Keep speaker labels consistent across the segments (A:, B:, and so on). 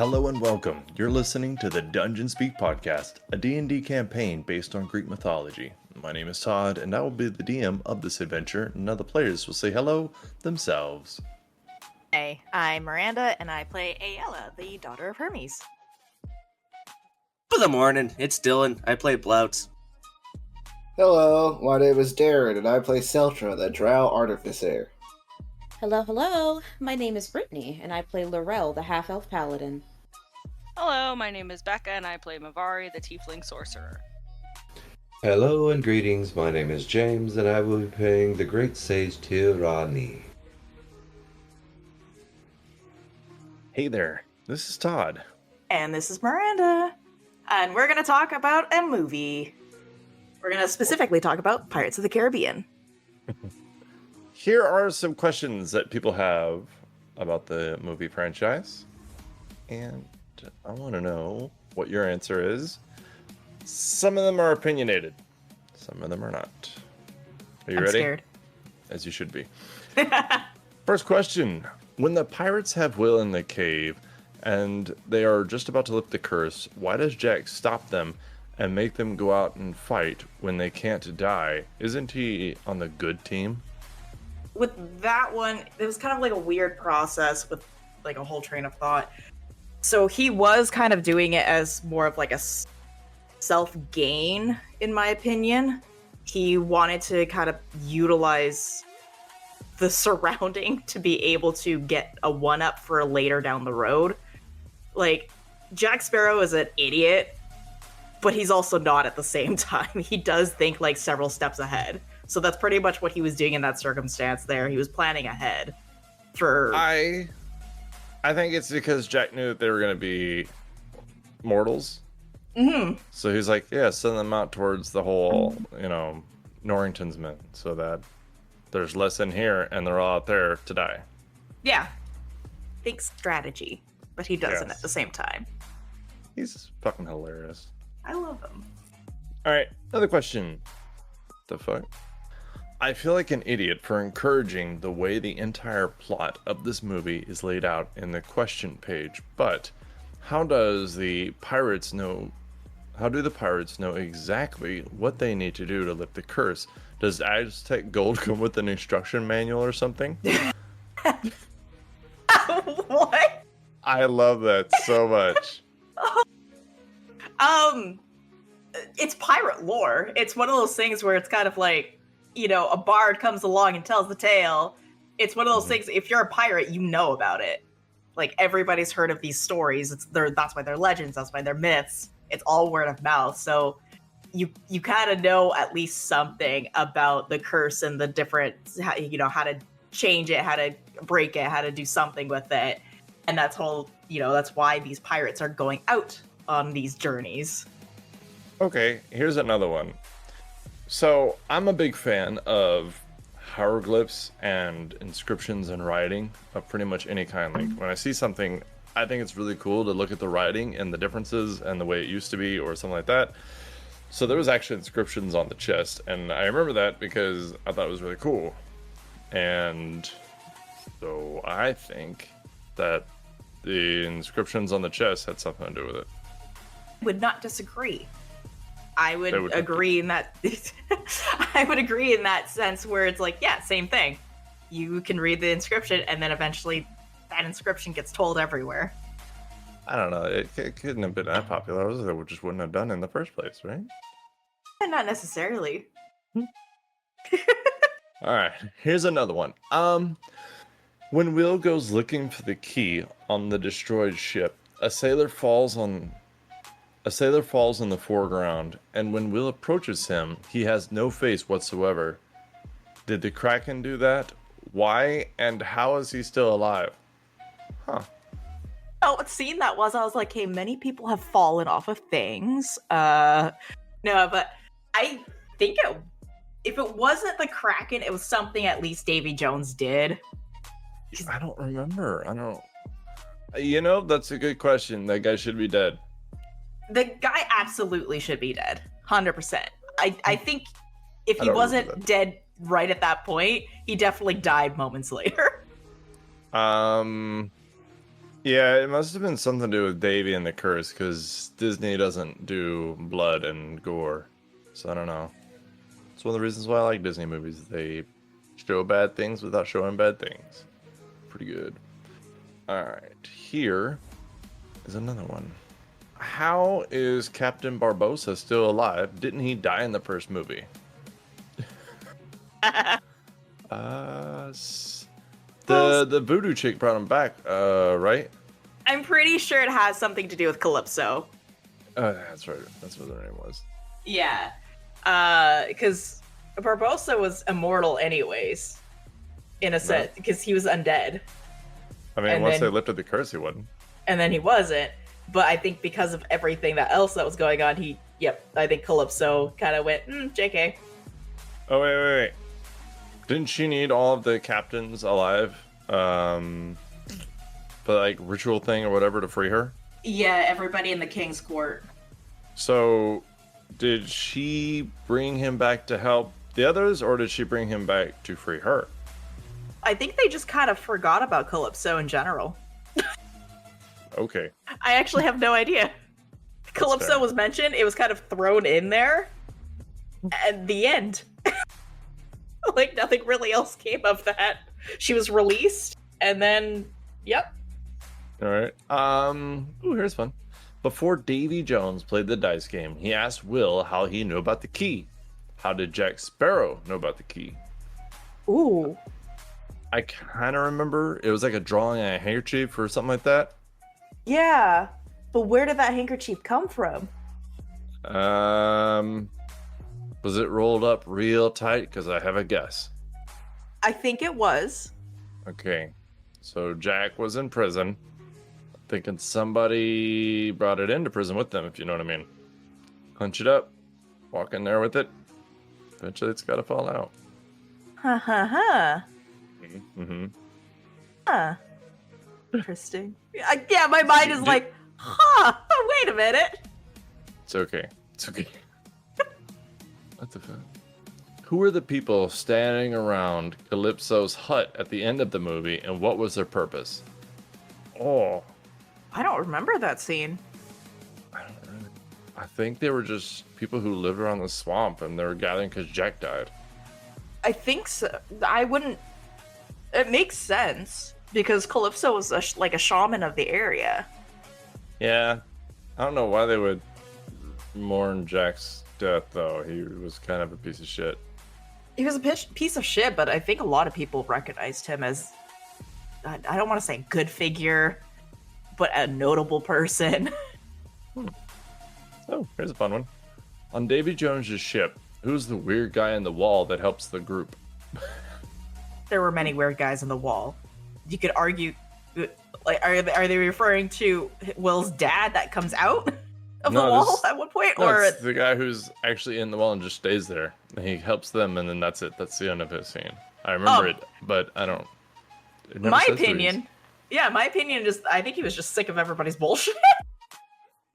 A: Hello and welcome. You're listening to the Dungeon Speak podcast, a D&D campaign based on Greek mythology. My name is Todd, and I will be the DM of this adventure, and other players will say hello themselves.
B: Hey, I'm Miranda, and I play Ayala, the daughter of Hermes.
C: Good morning, it's Dylan. I play Blautz.
D: Hello, my name is Darren, and I play Seltra, the Drow Artificer.
E: Hello. My name is Brittany, and I play Lorel, the half-elf paladin.
F: Hello, my name is Becca, and I play Mavari, the tiefling sorcerer.
G: Hello and greetings, my name is James, and I will be playing the great sage Tirani.
A: Hey there, this is Todd.
B: And this is Miranda. And we're going to talk about a movie. We're going to specifically talk about Pirates of the Caribbean.
A: Here are some questions that people have about the movie franchise, and I want to know what your answer is. Some of them are opinionated, some of them are not. Are you
B: I'm
A: ready?
B: Scared.
A: As you should be. First question. When the pirates have Will in the cave and they are just about to lift the curse, why does Jack stop them and make them go out and fight when they can't die? Isn't he on the good team?
B: With that one, it was kind of like a weird process with like a whole train of thought. So he was kind of doing it as more of like a self-gain, in my opinion. He wanted to kind of utilize the surrounding to be able to get a one-up for later down the road. Like, Jack Sparrow is an idiot, but he's also not at the same time. He does think like several steps ahead. So that's pretty much what he was doing in that circumstance there. He was planning ahead for...
A: I think it's because Jack knew that they were going to be mortals.
B: Mm-hmm.
A: So he's like, yeah, send them out towards the whole, Norrington's men, so that there's less in here and they're all out there to die.
B: Yeah. Think strategy, but he doesn't
A: Yes.
B: at the same time.
A: He's fucking hilarious.
B: I love him.
A: All right, another question. The fuck? I feel like an idiot for encouraging the way the entire plot of this movie is laid out in the question page, but how do the pirates know exactly what they need to do to lift the curse? Does Aztec Gold come with an instruction manual or something?
B: What?
A: I love that so much.
B: It's pirate lore. It's one of those things where it's kind of like, a bard comes along and tells the tale. It's one of those things, if you're a pirate, you know about it. Like, everybody's heard of these stories. That's why they're legends, that's why they're myths. It's all word of mouth. So you kind of know at least something about the curse and the different, how to change it, how to break it, how to do something with it. And that's that's why these pirates are going out on these journeys.
A: Okay, here's another one. So, I'm a big fan of hieroglyphs and inscriptions and writing of pretty much any kind. Like, when I see something, I think it's really cool to look at the writing and the differences and the way it used to be or something like that. So, there was actually inscriptions on the chest, and I remember that because I thought it was really cool. And so, I think that the inscriptions on the chest had something to do with it.
B: Would not disagree. I would agree in that. I would agree in that sense where it's like, yeah, same thing. You can read the inscription, and then eventually that inscription gets told everywhere.
A: I don't know. It couldn't have been that popular. It just wouldn't have done it in the first place, right?
B: Not necessarily.
A: All right. Here's another one. When Will goes looking for the key on the destroyed ship, a sailor falls in the foreground, and when Will approaches him, he has no face whatsoever. Did the Kraken do that? Why and how is he still alive? Huh.
B: Oh, what scene that was? I was like, hey, many people have fallen off of things. No, but I think if it wasn't the Kraken, it was something at least Davy Jones did.
A: I don't remember. That's a good question. That guy should be dead.
B: The guy absolutely should be dead. 100%. I think if he wasn't dead right at that point, he definitely died moments later.
A: Yeah, it must have been something to do with Davy and the Curse, because Disney doesn't do blood and gore. So I don't know. It's one of the reasons why I like Disney movies. They show bad things without showing bad things. Pretty good. Alright, here is another one. How is Captain Barbossa still alive? Didn't he die in the first movie? The voodoo chick brought him back, right?
B: I'm pretty sure it has something to do with Calypso.
A: That's right. That's what her name was.
B: Yeah. Because Barbossa was immortal anyways, in a sense, because he was undead.
A: I mean, once they lifted the curse, he wasn't.
B: And then he wasn't. But I think because of everything else that was going on, I think Calypso kind of went, JK.
A: Oh, wait. Didn't she need all of the captains alive? For like ritual thing or whatever to free her?
B: Yeah, everybody in the King's Court.
A: So, did she bring him back to help the others, or did she bring him back to free her?
B: I think they just kind of forgot about Calypso in general.
A: Okay.
B: I actually have no idea. Calypso was mentioned, it was kind of thrown in there, and the end. Like, nothing really else came of that. She was released, and then, yep.
A: Alright. Ooh, here's fun. Before Davy Jones played the dice game, he asked Will how he knew about the key. How did Jack Sparrow know about the key?
B: Ooh.
A: I kind of remember it was like a drawing on a handkerchief or something like that.
B: Yeah, but where did that handkerchief come from?
A: Was it rolled up real tight? Because I have a guess.
B: I think it was.
A: Okay, so Jack was in prison, thinking somebody brought it into prison with them, if you know what I mean. Hunch it up, walk in there with it. Eventually, it's got to fall out. Mm-hmm.
B: Huh. Interesting. Yeah, my mind is like, wait a minute.
A: It's okay. What the fuck? Who are the people standing around Calypso's hut at the end of the movie, and what was their purpose? Oh,
B: I don't remember that scene.
A: I think they were just people who lived around the swamp, and they were gathering because Jack died.
B: I think so. I wouldn't. It makes sense because Calypso was like a shaman of the area.
A: Yeah, I don't know why they would mourn Jack's death, though. He was kind of a piece of shit.
B: He was a piece of shit, but I think a lot of people recognized him as, I don't want to say good figure, but a notable person.
A: Oh, here's a fun one. On Davy Jones's ship, who's the weird guy in the wall that helps the group?
B: There were many weird guys on the wall. You could argue, like, are they referring to Will's dad that comes out of the wall at one point, or
A: it's the guy who's actually in the wall and just stays there? He helps them, and then that's it. That's the end of his scene. I remember it, but I don't.
B: My opinion, I think he was just sick of everybody's bullshit.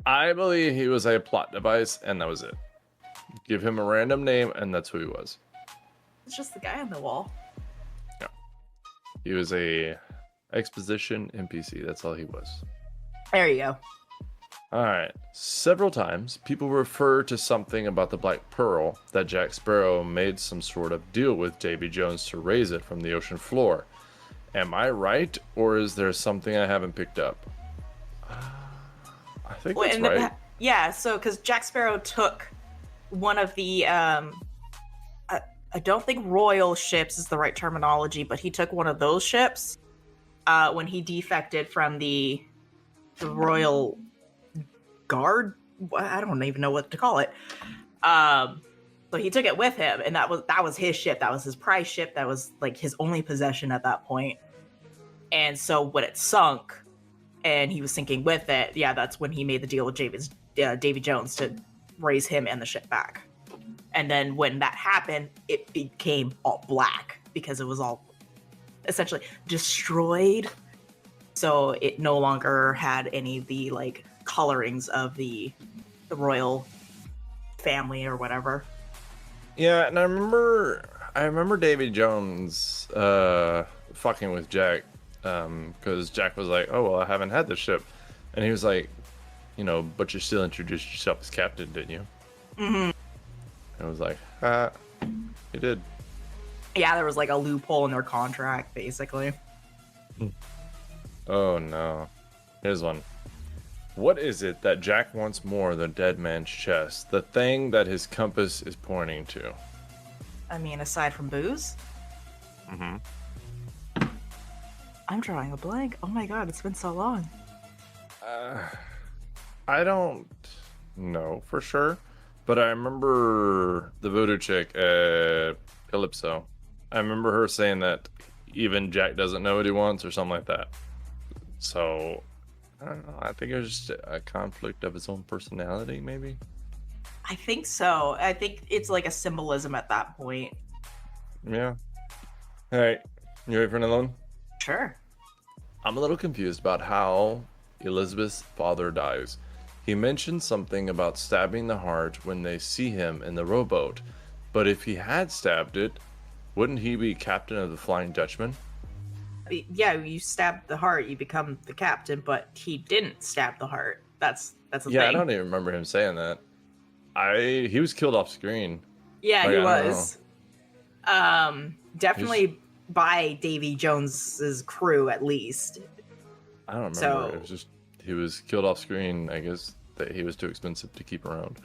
A: I believe he was a plot device, and that was it. Give him a random name, and that's who he was.
B: It's just the guy on the wall.
A: Yeah, he was a exposition NPC. That's all he was.
B: There you go.
A: All right. Several times, people refer to something about the Black Pearl that Jack Sparrow made some sort of deal with Davy Jones to raise it from the ocean floor. Am I right, or is there something I haven't picked up? I think that's right.
B: Yeah, so because Jack Sparrow took one of the, I don't think royal ships is the right terminology, but he took one of those ships when he defected from the royal guard. I don't even know what to call it. So he took it with him, and that was his ship. That was his prize ship. That was like his only possession at that point. And so when it sunk, and he was sinking with it, yeah, that's when he made the deal with Davy Jones to raise him and the ship back. And then when that happened, it became all black because it was all essentially destroyed. So it no longer had any of the like colorings of the royal family or whatever.
A: Yeah, and I remember Davy Jones fucking with Jack because Jack was like, "Oh well, I haven't had this ship," and he was like, "But you still introduced yourself as captain, didn't you?"
B: Mm-hmm.
A: And I was like, "You did."
B: Yeah, there was like a loophole in their contract, basically.
A: Oh no. Here's one. What is it that Jack wants more than dead man's chest? The thing that his compass is pointing to.
B: I mean, aside from booze,
A: Mm-hmm.
B: I'm drawing a blank. Oh my god, it's been so long.
A: I don't know for sure, but I remember the voodoo chick at Calypso. I remember her saying that even Jack doesn't know what he wants or something like that. So, I don't know. I think it was just a conflict of his own personality, maybe.
B: I think so. I think it's like a symbolism at that point.
A: Yeah. All right. You ready for another one?
B: Sure.
A: I'm a little confused about how Elizabeth's father dies. He mentioned something about stabbing the heart when they see him in the rowboat, but if he had stabbed it, wouldn't he be captain of the Flying Dutchman?
B: Yeah, you stab the heart, you become the captain, but he didn't stab the heart. That's the thing.
A: Yeah, I don't even remember him saying that. He was killed off screen.
B: Yeah,
A: Like,
B: he
A: I don't
B: was. Definitely by Davy Jones's crew, at least.
A: I don't remember.
B: So-
A: It was just he was killed off screen. I guess that he was too expensive to keep around.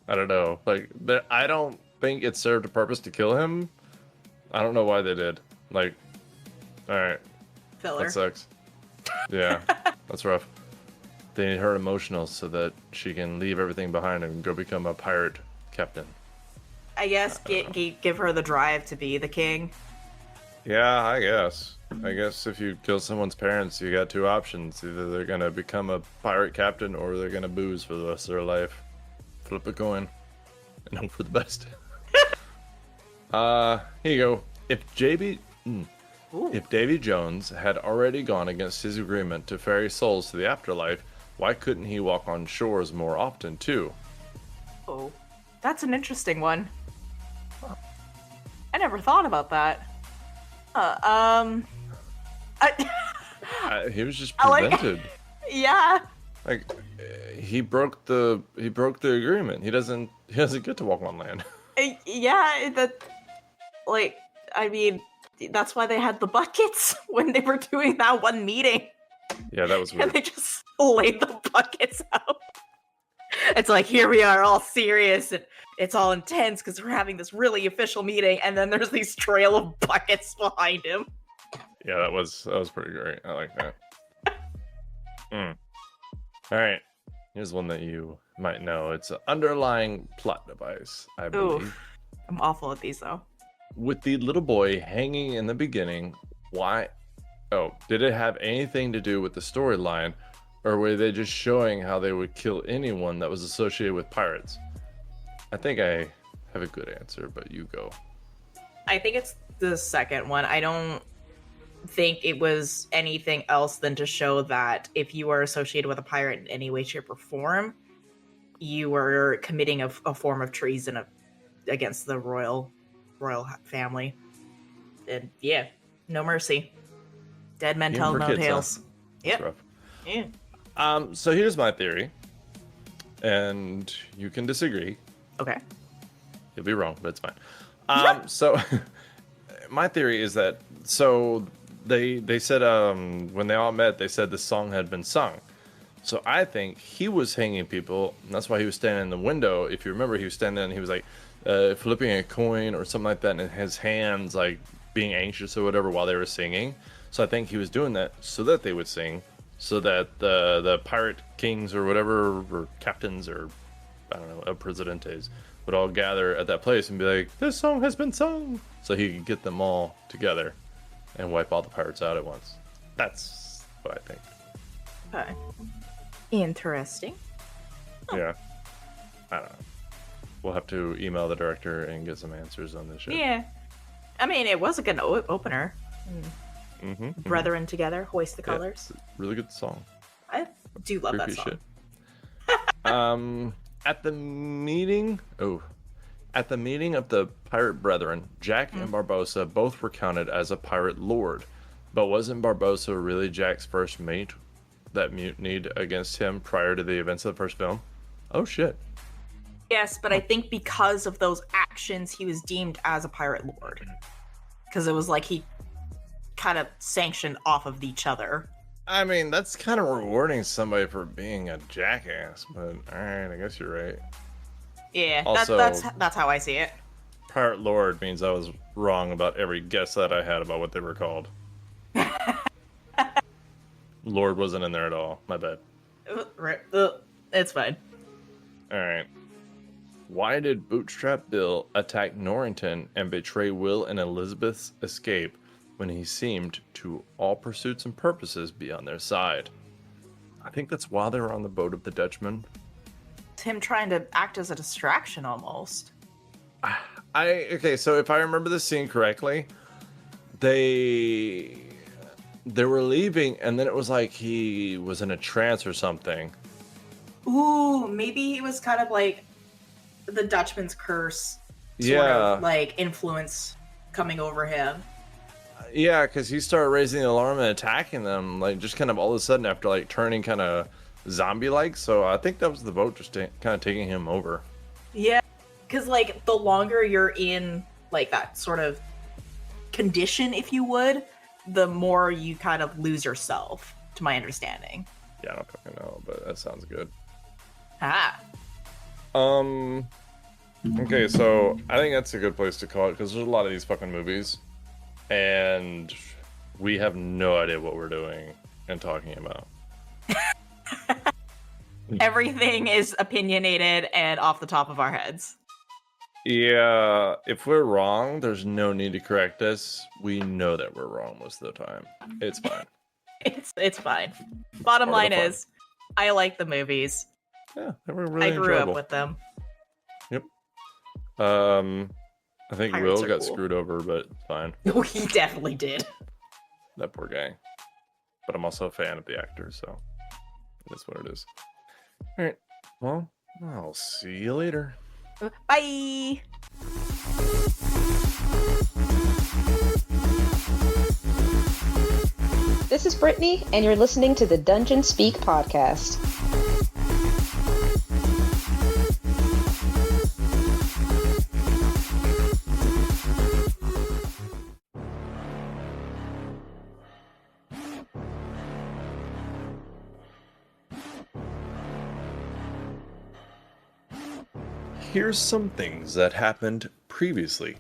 A: I don't know. I don't think it served a purpose to kill him. I don't know why they did. All right,
B: Filler.
A: that sucks. Yeah, that's rough. They need her emotional so that she can leave everything behind and go become a pirate captain.
B: I guess give her the drive to be the king.
A: Yeah, I guess. I guess if you kill someone's parents, you got two options. Either they're gonna become a pirate captain or they're gonna booze for the rest of their life. Flip a coin and hope for the best. Here you go. If Davy Jones had already gone against his agreement to ferry souls to the afterlife, why couldn't he walk on shores more often too?
B: Oh, that's an interesting one. I never thought about that.
A: He was just
B: I like-
A: prevented.
B: Yeah.
A: He broke the agreement. He doesn't get to walk on land.
B: Yeah, I mean, that's why they had the buckets when they were doing that one meeting.
A: Yeah, that was
B: And
A: weird.
B: they just laid the buckets out. It's like, here we are all serious and it's all intense because we're having this really official meeting, and then there's these trail of buckets behind him.
A: Yeah, that was pretty great. I like that. All right, here's one that you might know. It's an underlying plot device, I believe.
B: Oof. I'm awful at these though.
A: With the little boy hanging in the beginning, why? Oh, did it have anything to do with the storyline, or were they just showing how they would kill anyone that was associated with pirates? I think I have a good answer, but you go.
B: I think it's the second one. I don't think it was anything else than to show that if you are associated with a pirate in any way, shape, or form, you were committing a form of treason against the royal family. And yeah, no mercy. Dead men
A: Even
B: tell
A: for
B: no
A: kids, huh?
B: tales.
A: That's
B: Yep.
A: rough.
B: Yeah.
A: So here's my theory, and you can disagree.
B: Okay.
A: You'll be wrong, but it's fine. So my theory is that they said when they all met, they said the song had been sung. So I think he was hanging people, and that's why he was standing in the window. If you remember, he was standing there and he was like flipping a coin or something like that, and his hands like being anxious or whatever while they were singing. So I think he was doing that so that they would sing, so that the pirate kings or whatever, or captains or I don't know, El Presidentes would all gather at that place and be like, "This song has been sung," so he could get them all together and wipe all the pirates out at once. That's what I think.
B: Okay. Interesting.
A: Yeah, I don't know. We'll have to email the director and get some answers on this shit.
B: Yeah. I mean, it was a good opener.
A: Mm-hmm.
B: Brethren together, hoist the
A: Yeah,
B: colors.
A: really good song.
B: I do love that
A: Creepy
B: song.
A: shit. At the meeting of the pirate brethren, Jack and Barbossa both were counted as a pirate lord. But wasn't Barbossa really Jack's first mate that mutinied against him prior to the events of the first film? Oh, shit.
B: Yes, but I think because of those actions, he was deemed as a pirate lord. Because it was like he kind of sanctioned off of each other.
A: I mean, that's kind of rewarding somebody for being a jackass, but alright, I guess you're right.
B: Yeah,
A: Also-
B: that's how I see it.
A: Pirate Lord means I was wrong about every guess that I had about what they were called. Lord wasn't in there at all. My bad.
B: It's fine.
A: Alright. Why did Bootstrap Bill attack Norrington and betray Will and Elizabeth's escape when he seemed to all pursuits and purposes be on their side? I think that's while they were on the boat of the Dutchman.
B: It's him trying to act as a distraction almost.
A: Okay, so if I remember the scene correctly, they were leaving and then it was like he was in a trance or something.
B: Ooh, maybe he was kind of like the Dutchman's curse sort
A: Yeah.
B: of like influence coming over him.
A: Yeah, because he started raising the alarm and attacking them, like just kind of all of a sudden after like turning kind of zombie-like. So I think that was the boat just kind of taking him over.
B: Yeah, because like the longer you're in like that sort of condition, if you would, the more you kind of lose yourself, to my understanding.
A: Yeah, I don't fucking know, but that sounds good.
B: Ah.
A: Okay, so I think that's a good place to call it because there's a lot of these fucking movies, and we have no idea what we're doing and talking about.
B: Everything is opinionated and off the top of our heads.
A: Yeah, if we're wrong, there's no need to correct us. We know that we're wrong most of the time. It's fine.
B: It's fine. Bottom
A: Part of the
B: line
A: fun.
B: is, I like the movies.
A: Yeah, they were really
B: I grew
A: enjoyable.
B: up with them.
A: I think
B: Pirates
A: Will
B: are
A: got
B: cool.
A: screwed over, but it's fine.
B: Oh, he definitely did.
A: That poor guy. But I'm also a fan of the actor, so that's what it is. All right. Well, I'll see you later.
B: Bye.
H: This is Brittany, and you're listening to the Dungeon Speak podcast.
A: Here's some things that happened previously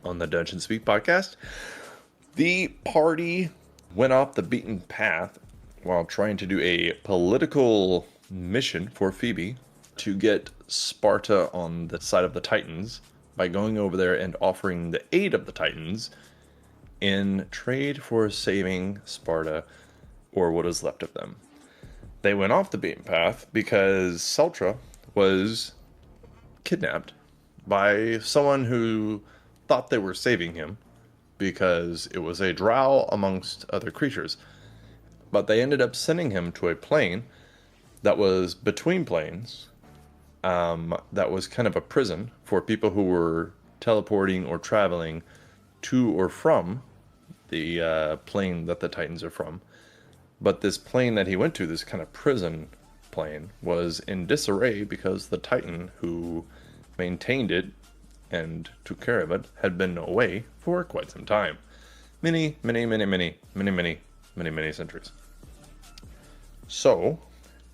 A: on the Dungeon Speak podcast. The party went off the beaten path while trying to do a political mission for Phoebe to get Sparta on the side of the Titans by going over there and offering the aid of the Titans in trade for saving Sparta or what is left of them. They went off the beaten path because Seltra was kidnapped by someone who thought they were saving him because it was a drow amongst other creatures. But they ended up sending him to a plane that was between planes, that was kind of a prison for people who were teleporting or traveling to or from the plane that the Titans are from. But this plane that he went to, this kind of prison plane, was in disarray because the Titan who maintained it and took care of it had been away for quite some time. Many centuries. So,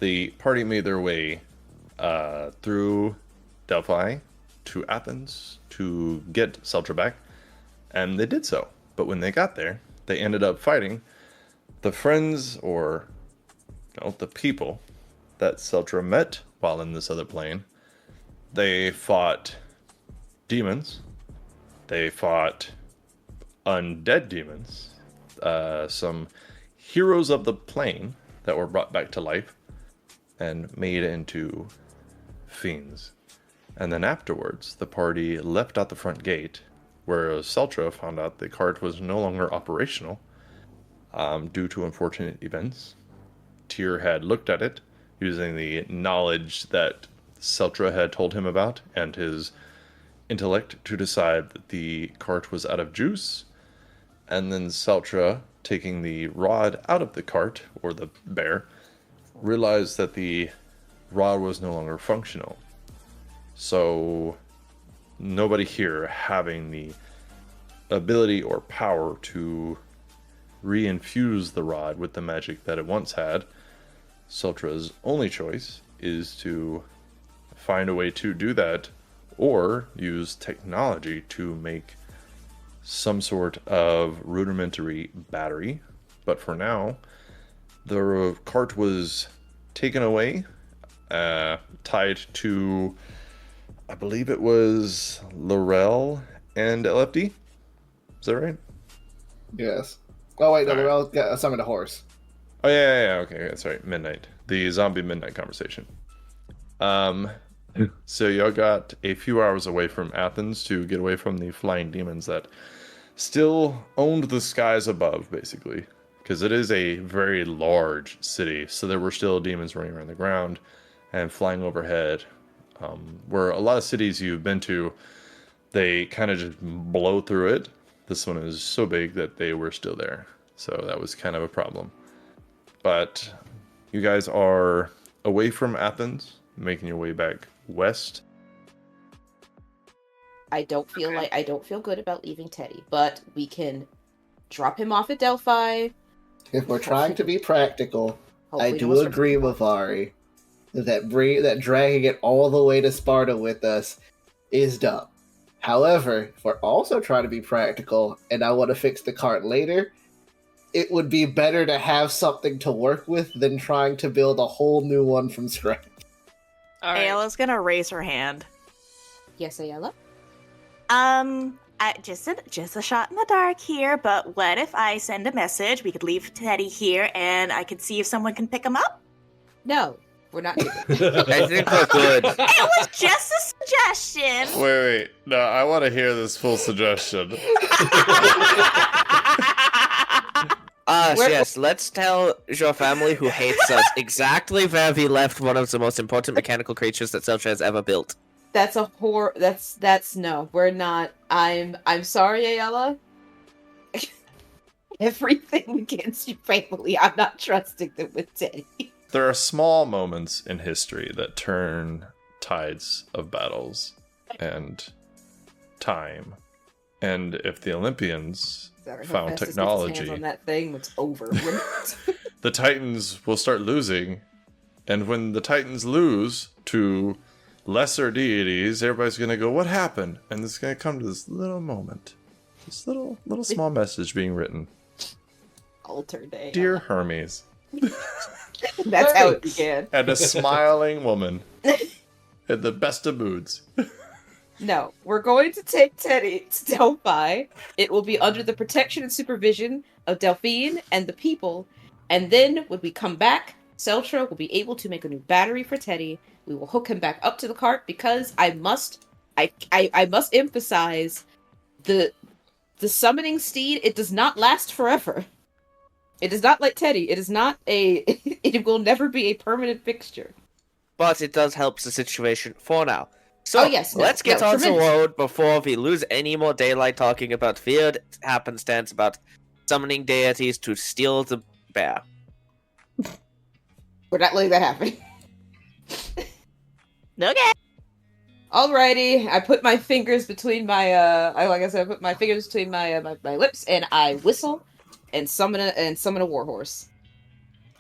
A: the party made their way through Delphi to Athens to get Seltra back, and they did so. But when they got there, they ended up fighting the friends, or the people that Seltra met while in this other plane. They fought demons. They fought undead demons. Some heroes of the plane that were brought back to life and made into fiends. And then afterwards, the party left out the front gate, where Seltra found out the cart was no longer operational due to unfortunate events. Tyr had looked at it using the knowledge that Seltra had told him about and his intellect to decide that the cart was out of juice. And then Seltra taking the rod out of the cart, or the bear, realized that the rod was no longer functional. So nobody here having the ability or power to reinfuse the rod with the magic that it once had, Sultra's only choice is to find a way to do that, or use technology to make some sort of rudimentary battery. But for now, the cart was taken away, tied to, I believe it was Lorel and LFD. Is that right?
D: Yes. Oh wait, no,
A: All right.
D: Lorel got summoned a horse.
A: Oh yeah, okay, that's right. Midnight, the zombie midnight conversation. So y'all got a few hours away from Athens to get away from the flying demons that still owned the skies above, basically, because it is a very large city. So there were still demons running around the ground and flying overhead. Where a lot of cities you've been to, they kind of just blow through it. This one is so big that they were still there. So that was kind of a problem. But you guys are away from Athens, making your way back west.
E: I don't feel good about leaving Teddy, but we can drop him off at Delphi.
D: If we're trying to be practical, I
E: Hopefully no
D: do
E: one starts
D: agree
E: to-
D: with Ari that dragging it all the way to Sparta with us is dumb. However, if we're also trying to be practical and I want to fix the cart later, it would be better to have something to work with than trying to build a whole new one from scratch.
F: All right.
B: Ayla's gonna raise her hand.
E: Yes, Ayala?
B: Just a shot in the dark here, but what if I send a message? We could leave Teddy here, and I could see if someone can pick him up.
E: No, we're not doing that.
C: I think we're good.
B: It was just a suggestion.
A: Wait. No, I want to hear this full suggestion.
C: Yes, let's tell your family who hates us exactly where we left one of the most important mechanical creatures that Seltra has ever built.
E: That's a that's no, we're not. I'm sorry, Ayala. Everything against your family. I'm not trusting them with Teddy.
A: There are small moments in history that turn tides of battles and time. And if the Olympians found technology,
E: on that thing, it's over.
A: the Titans will start losing. And when the Titans lose to lesser deities, everybody's going to go, what happened? And it's going to come to this little moment. This little small message being written.
E: Alter day.
A: Dear Hermes.
E: That's how it began.
A: And a smiling woman. In the best of moods.
E: No, we're going to take Teddy to Delphi. It will be under the protection and supervision of Delphine and the people. And then when we come back, Seltra will be able to make a new battery for Teddy. We will hook him back up to the cart because I must emphasize the summoning steed. It does not last forever. It is not like Teddy. It is not it will never be a permanent fixture.
C: But it does help the situation for now. So,
E: yes,
C: let's get on the
E: tremendous.
C: road before we lose any more daylight talking about weird happenstance about summoning deities to steal the bear.
E: We're not letting that happen.
B: Okay.
E: Alrighty, I put my fingers between my I put my fingers between my lips and I whistle and summon a warhorse.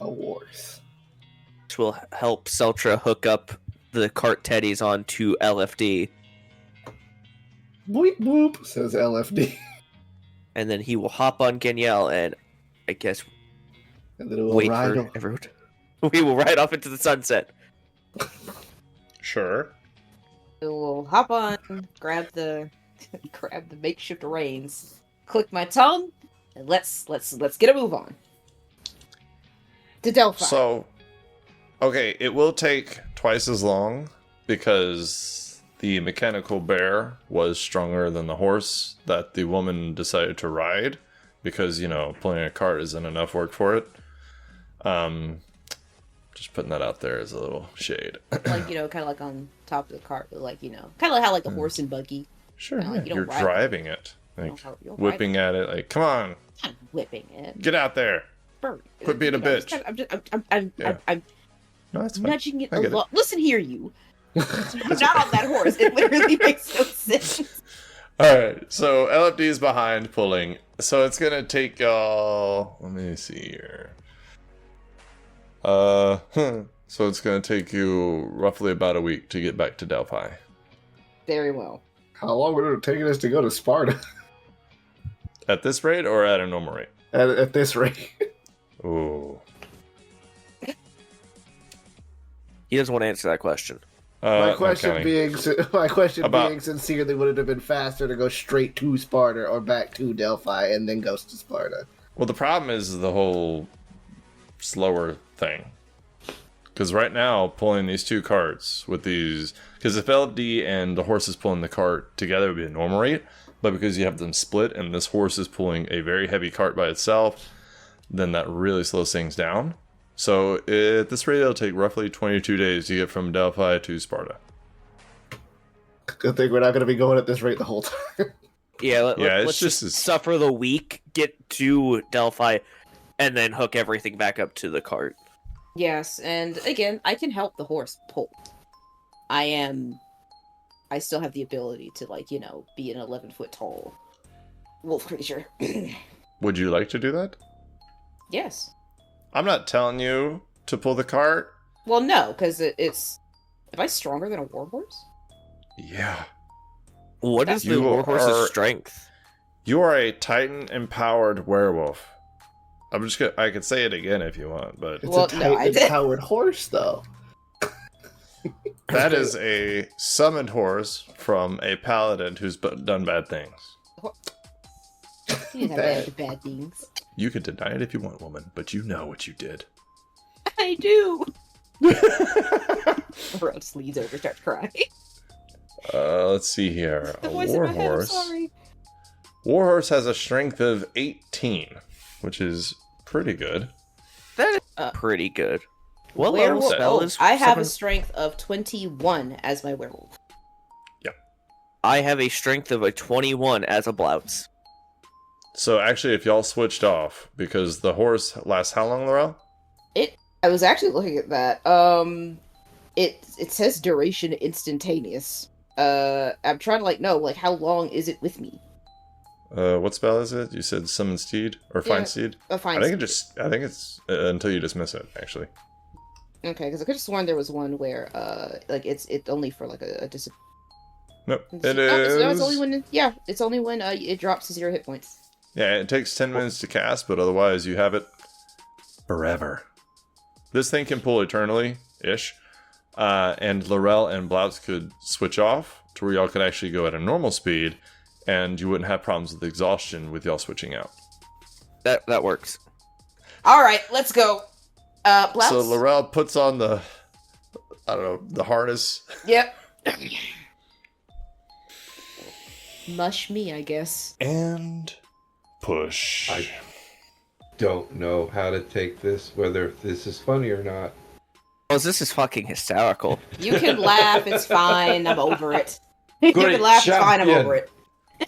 D: A horse.
C: Which will help Seltra hook up the cart teddies onto LFD.
D: Boop boop, says LFD.
C: And then he will hop on Genielle and, I guess,
D: And then it will
C: wait
D: ride
C: for
D: off.
C: everyone. We will ride off into the sunset.
A: Sure.
E: We'll hop on, grab the makeshift reins, click my tongue, and let's get a move on. To Delphi.
A: So, okay, it will take twice as long because the mechanical bear was stronger than the horse that the woman decided to ride because, pulling a cart isn't enough work for it. Just putting that out there as a little shade.
E: kind of like on top of the cart, but kind of like how like a horse and buggy.
A: Sure,
E: Like, you don't
A: you're
E: ride.
A: driving it. Like,
E: You'll
A: whipping at it, like, come on,
E: I'm whipping it.
A: get out there.
E: Bert,
A: Quit being a
E: you know,
A: bitch.
E: I'm
A: No, that's fine.
E: nudging it
A: I
E: a
A: get it.
E: lot. Listen here, you. I'm not on that horse. It literally makes no sense.
A: Alright, so LFD is behind pulling. So it's gonna take y'all. Let me see here. So it's gonna take you roughly about a week to get back to Delphi.
E: Very well.
D: How long would it have taken us to go to Sparta
A: At this rate or at a normal rate?
D: at this rate?
A: Ooh.
C: He doesn't want to answer that question.
D: My
A: Not
D: question
A: counting.
D: being sincerely, would it have been faster to go straight to Sparta or back to Delphi and then go to Sparta?
A: Well, the problem is the whole slower thing. Because right now, pulling these two carts with these... Because if LFD and the horse is pulling the cart together, it would be a normal rate. But because you have them split and this horse is pulling a very heavy cart by itself, then that really slows things down. So at this rate, it'll take roughly 22 days to get from Delphi to Sparta.
D: Good thing we're not going to be going at this rate the whole time.
C: Yeah,
A: it's
C: let's
A: just
C: just suffer the week, get to Delphi, and then hook everything back up to the cart.
E: Yes, and again, I can help the horse pull. I still have the ability to, like, you know, be an 11-foot tall wolf creature.
A: Would you like to do that?
E: Yes.
A: I'm not telling you to pull the cart.
E: Well, no, because it's... Am I stronger than a warhorse?
A: Yeah.
C: What is the
A: You
C: warhorse's
A: are-
C: strength?
A: You are a Titan-empowered werewolf. I'm just gonna... I could say it again if you want, but...
D: It's
E: Well,
D: a
E: no, I did-
D: Titan-powered horse, though.
A: That is a summoned horse from a paladin who's done bad things.
E: You didn't have bad things.
A: You can deny it if you want, woman, but you know what you did.
E: I do! Bro just leads over, starts crying.
A: Let's see here.
E: The
A: A
E: voice in my head, I'm
A: warhorse.
E: sorry.
A: Warhorse has a strength of 18, which is pretty good.
C: That is pretty good. What
E: Werewolf-
C: level spell
E: oh,
C: is
E: I have
C: summon-
E: a strength of 21 as my werewolf.
C: I have a strength of a 21 as a Blautz.
A: So actually, if y'all switched off, because the horse lasts how long, Lorel?
E: I was actually looking at that. It says duration instantaneous. I'm trying to, like, know, like, how long is it with me?
A: What spell is it? You said summon steed or find
E: Yeah,
A: steed?
E: Fine.
A: I think it's until you dismiss it, actually.
E: Okay, because I could have sworn there was one where, like, it's only for, like, a discipline.
A: Nope, it
E: It's only
A: is.
E: when, it's only when it drops to 0 hit points.
A: Yeah, it takes 10 minutes to cast, but otherwise you have it forever. This thing can pull eternally-ish, and Lorel and Blautz could switch off to where y'all could actually go at a normal speed, and you wouldn't have problems with exhaustion with y'all switching out.
C: That works.
E: Alright, let's go. Blautz?
A: So Lorel puts on the harness.
E: Yep. Mush me, I guess.
A: And push.
G: I don't know how to take this, whether this is funny or not.
C: Oh, this is fucking hysterical.
E: You can laugh, it's fine, I'm over it. You
G: Great
E: can laugh, it's fine, I'm
G: champion.
E: over it.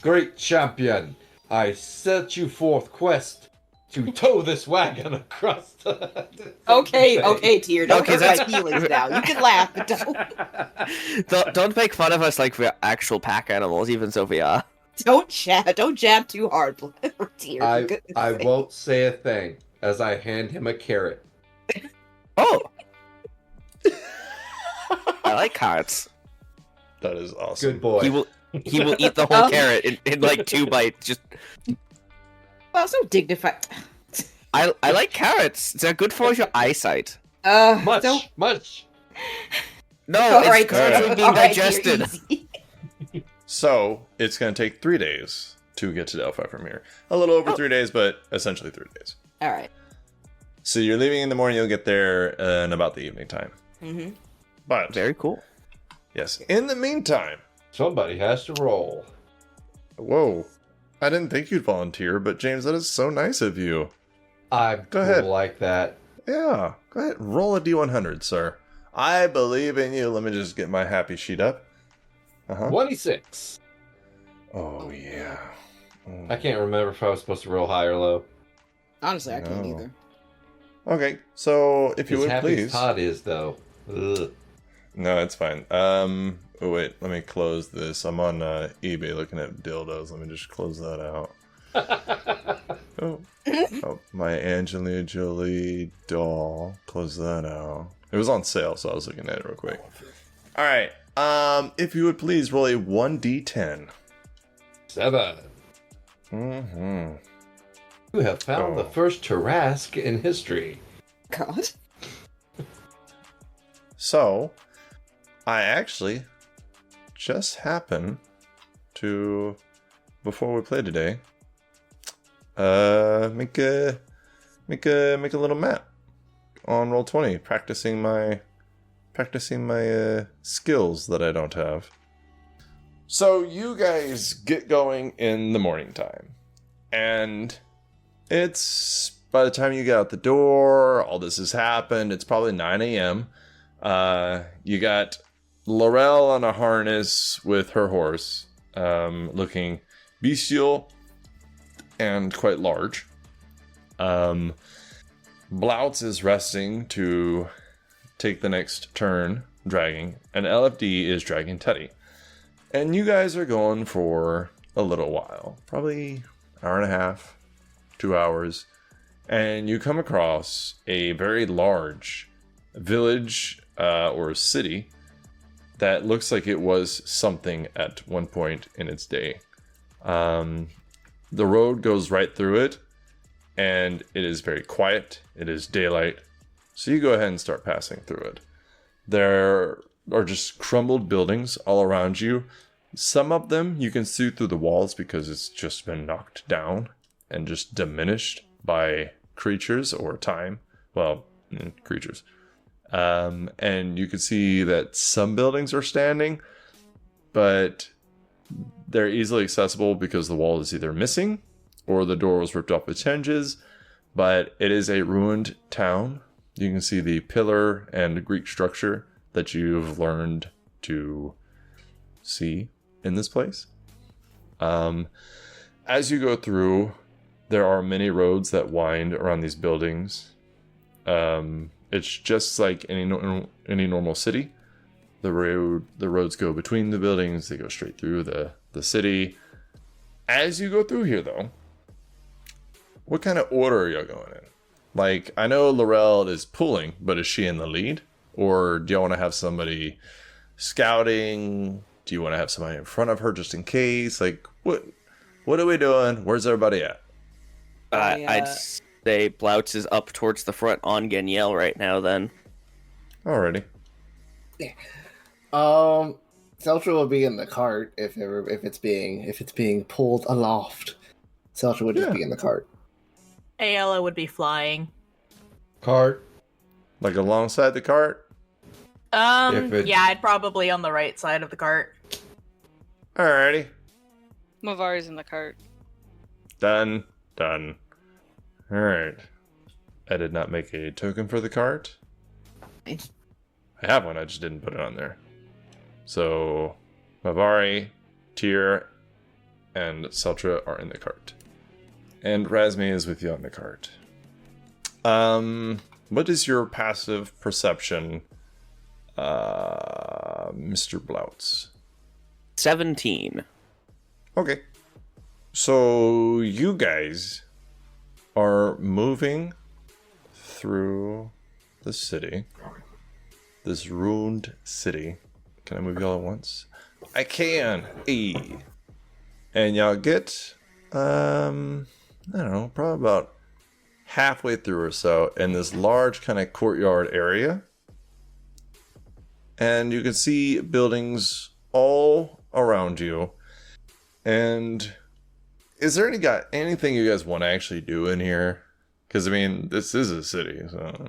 G: Great champion, I set you forth quest to tow this wagon across the...
E: Okay, Tyr, don't
C: Okay,
E: hurt
C: that's-
E: my feelings now. You can laugh, but don't.
C: Don't make fun of us like we're actual pack animals, even though we are.
E: Don't jab too hard, Tyr. for
G: I
E: goodness sake.
G: won't say a thing as I hand him a carrot.
C: Oh! I like carrots.
A: That is awesome.
G: Good boy.
C: He will eat the whole carrot in like 2 bites. Just
E: Well, so dignified.
C: I like carrots. They're good for your eyesight.
G: Much,
E: Don't.
G: much.
C: No,
E: All
C: it's
E: right,
C: currently
E: Tyr.
C: being
E: All right, Tyr,
C: digested.
E: easy.
A: So it's going to take 3 days to get to Delphi from here. A little over 3 days, but essentially 3 days.
E: All right.
A: So you're leaving in the morning. You'll get there in about the evening time.
E: Mm-hmm.
A: But
C: Very cool.
A: yes, in the meantime,
G: Somebody has to roll.
A: whoa, I didn't think you'd volunteer, but James, that is so nice of you.
G: I'm
A: Go ahead.
G: cool like that.
A: Yeah, go ahead, roll a d100, sir. I believe in you. Let me just get my happy sheet up.
G: 26.
A: Oh yeah.
G: I can't remember if I was supposed to roll high or low.
E: Honestly, I can't
A: No.
E: either.
A: Okay, so if you
G: As
A: would
G: happy
A: please.
G: as Todd is, though. Ugh.
A: No, it's fine. Oh wait, let me close this. I'm on eBay looking at dildos. Let me just close that out. Oh, my Angelina Jolie doll. Close that out. It was on sale, so I was looking at it real quick. All right. If you would please roll a 1d10.
G: 7.
A: Mm-hmm.
G: You have found the first Tarrasque in history.
E: God.
A: So, I actually just happen to, before we play today, make a little map on Roll20, practicing my skills that I don't have. So you guys get going in the morning time, and it's by the time you get out the door, all this has happened. It's probably 9 a.m. You got Lorel on a harness with her horse, looking bestial and quite large. Blautz is resting to take the next turn dragging, and LFD is dragging Teddy. And you guys are going for a little while, probably hour and a half, 2 hours, and you come across a very large village or city that looks like it was something at one point in its day. The road goes right through it, and it is very quiet. It is daylight, so you go ahead and start passing through it. There are just crumbled buildings all around you. Some of them you can see through the walls because it's just been knocked down and just diminished by creatures or time. Well, creatures. And you can see that some buildings are standing, but they're easily accessible because the wall is either missing or the door was ripped off its hinges. But it is a ruined town. You can see the pillar and Greek structure that you've learned to see in this place. As you go through, there are many roads that wind around these buildings. It's just like any normal city. The roads go between the buildings. They go straight through the city. As you go through here, though, what kind of order are you going in? Like, I know Lorel is pulling, but is she in the lead? Or do you want to have somebody scouting? Do you want to have somebody in front of her just in case? Like, what are we doing? Where's everybody at?
C: I'd say Blautz is up towards the front on Genielle right now, then.
A: Alrighty.
D: Seltra will be in the cart if it's being pulled aloft. Seltra would just be in the cart.
B: Ayala would be flying.
G: Cart.
A: Like alongside the cart?
B: Yeah, I'd probably on the right side of the cart.
A: Alrighty.
F: Mavari's in the cart.
A: Done. Alright. I did not make a token for the cart.
E: Nice.
A: I have one, I just didn't put it on there. So, Mavari, Tyr, and Seltra are in the cart. And Razmi is with you on the cart. What is your passive perception, Mr. Blautz?
C: 17.
A: Okay. So, you guys are moving through the city. This ruined city. Can I move y'all at once? I can. E. And y'all get, I don't know, probably about halfway through or so in this large kind of courtyard area. And you can see buildings all around you. And is there anything you guys want to actually do in here? Because, I mean, this is a city, so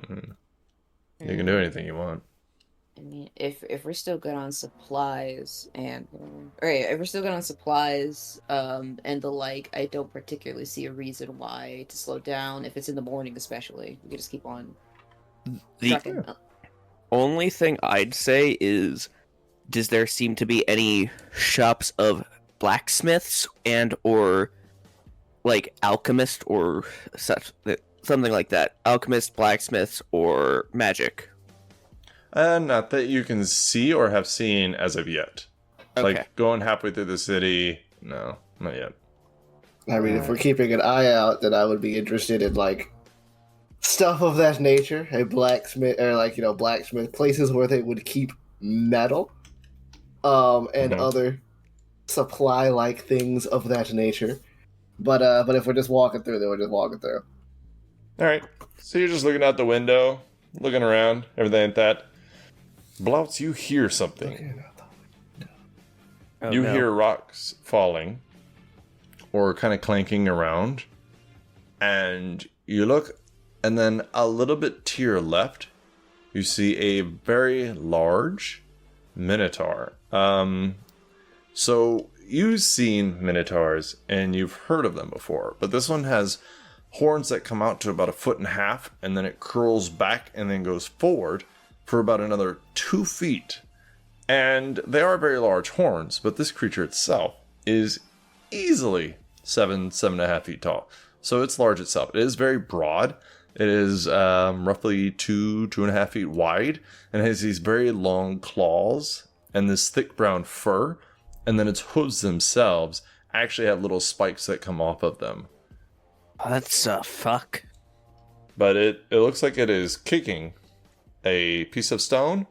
A: you can do anything you want.
E: I mean, if we're still good on supplies and if we're still good on supplies and the like, I don't particularly see a reason why to slow down. If it's in the morning, especially, we can just keep on.
C: The only thing I'd say is, does there seem to be any shops of blacksmiths and or like alchemist or such, something like that. Alchemist, blacksmiths, or magic.
A: Not that you can see or have seen as of yet.
C: Okay.
A: Like going halfway through the city, no, not yet.
D: I mean, if we're keeping an eye out, then I would be interested in like stuff of that nature, a blacksmith, or like blacksmith places where they would keep metal, and other supply-like things of that nature. But if we're just walking through, then we're just walking through.
A: All right, so you're just looking out the window, looking around, everything like that. Blautz, you hear something.
C: Oh,
A: You
C: no.
A: hear rocks falling or kind of clanking around, and you look, and then a little bit to your left, you see a very large Minotaur. So you've seen Minotaurs and you've heard of them before, but this one has horns that come out to about 1.5 feet, and then it curls back and then goes forward for about another 2 feet. And they are very large horns, but this creature itself is easily 7.5 feet tall. So it's large itself. It is very broad. It is roughly 2.5 feet wide, and it has these very long claws and this thick brown fur. And then its hooves themselves actually have little spikes that come off of them.
C: That's fuck.
A: But it looks like it is kicking a piece of stone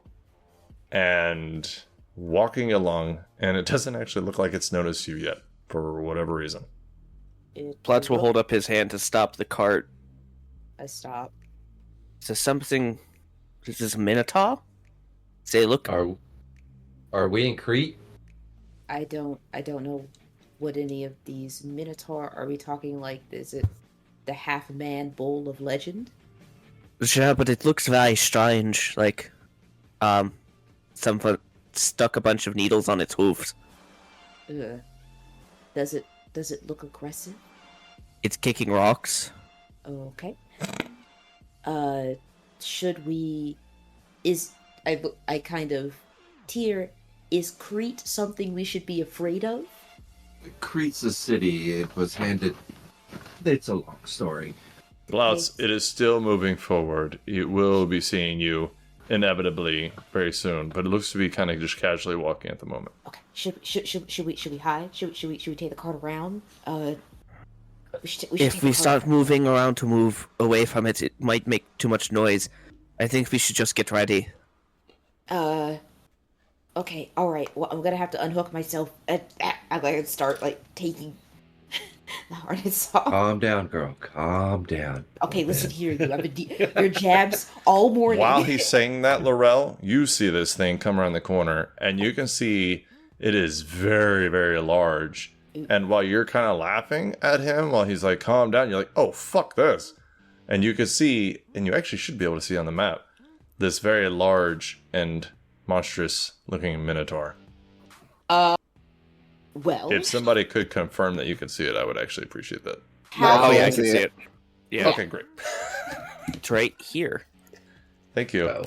A: and walking along, and it doesn't actually look like it's noticed you yet, for whatever reason.
C: Blautz will hold up his hand to stop the cart.
E: I stop.
C: Is this something? Is this a Minotaur? Say, look.
G: Are we in Crete?
E: I don't know what any of these Minotaur are we talking like. Is it the half-man bull of legend?
C: Yeah, but it looks very strange. Like, someone stuck a bunch of needles on its hooves.
E: Ugh. Does it look aggressive?
C: It's kicking rocks.
E: Okay. Should we? I kind of tear. Is Crete something we should be afraid of?
G: Crete's a city. It was handed. It's a long story.
A: Blautz, it is still moving forward. It will be seeing you inevitably very soon, but it looks to be kind of just casually walking at the moment.
E: Okay. Should we hide? Should we take the cart around?
C: If we start moving around to move away from it, it might make too much noise. I think we should just get ready.
E: Okay, alright. Well, I'm gonna have to unhook myself. I'm gonna start, taking the harness off.
G: Calm down, girl. Calm down.
E: Okay, listen here, your jabs all morning.
A: While he's saying that, Lorel, you see this thing come around the corner, and you can see it is very, very large. And while you're kind of laughing at him, while he's like, calm down, you're like, oh, fuck this. And you can see, and you actually should be able to see on the map, this very large and monstrous looking Minotaur.
E: Well,
A: If somebody could confirm that you could see it, I would actually appreciate that.
E: how
C: Oh yeah, I
D: can
C: can
D: see
C: see
D: it.
C: it. Yeah,
A: Okay, great.
C: it's right here.
A: Thank you.
G: Well,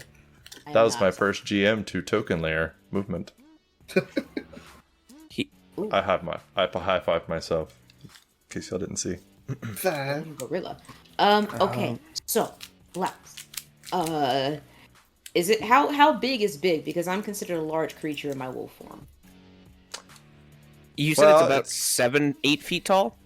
A: That was my first GM to token layer movement. I high five myself, in case y'all didn't see.
D: Fine.
E: gorilla. Okay. So, Blautz. Is it how big is big? Because I'm considered a large creature in my wolf form.
C: You said
A: Well,
C: it's about
A: it's-
C: 7-8 feet tall.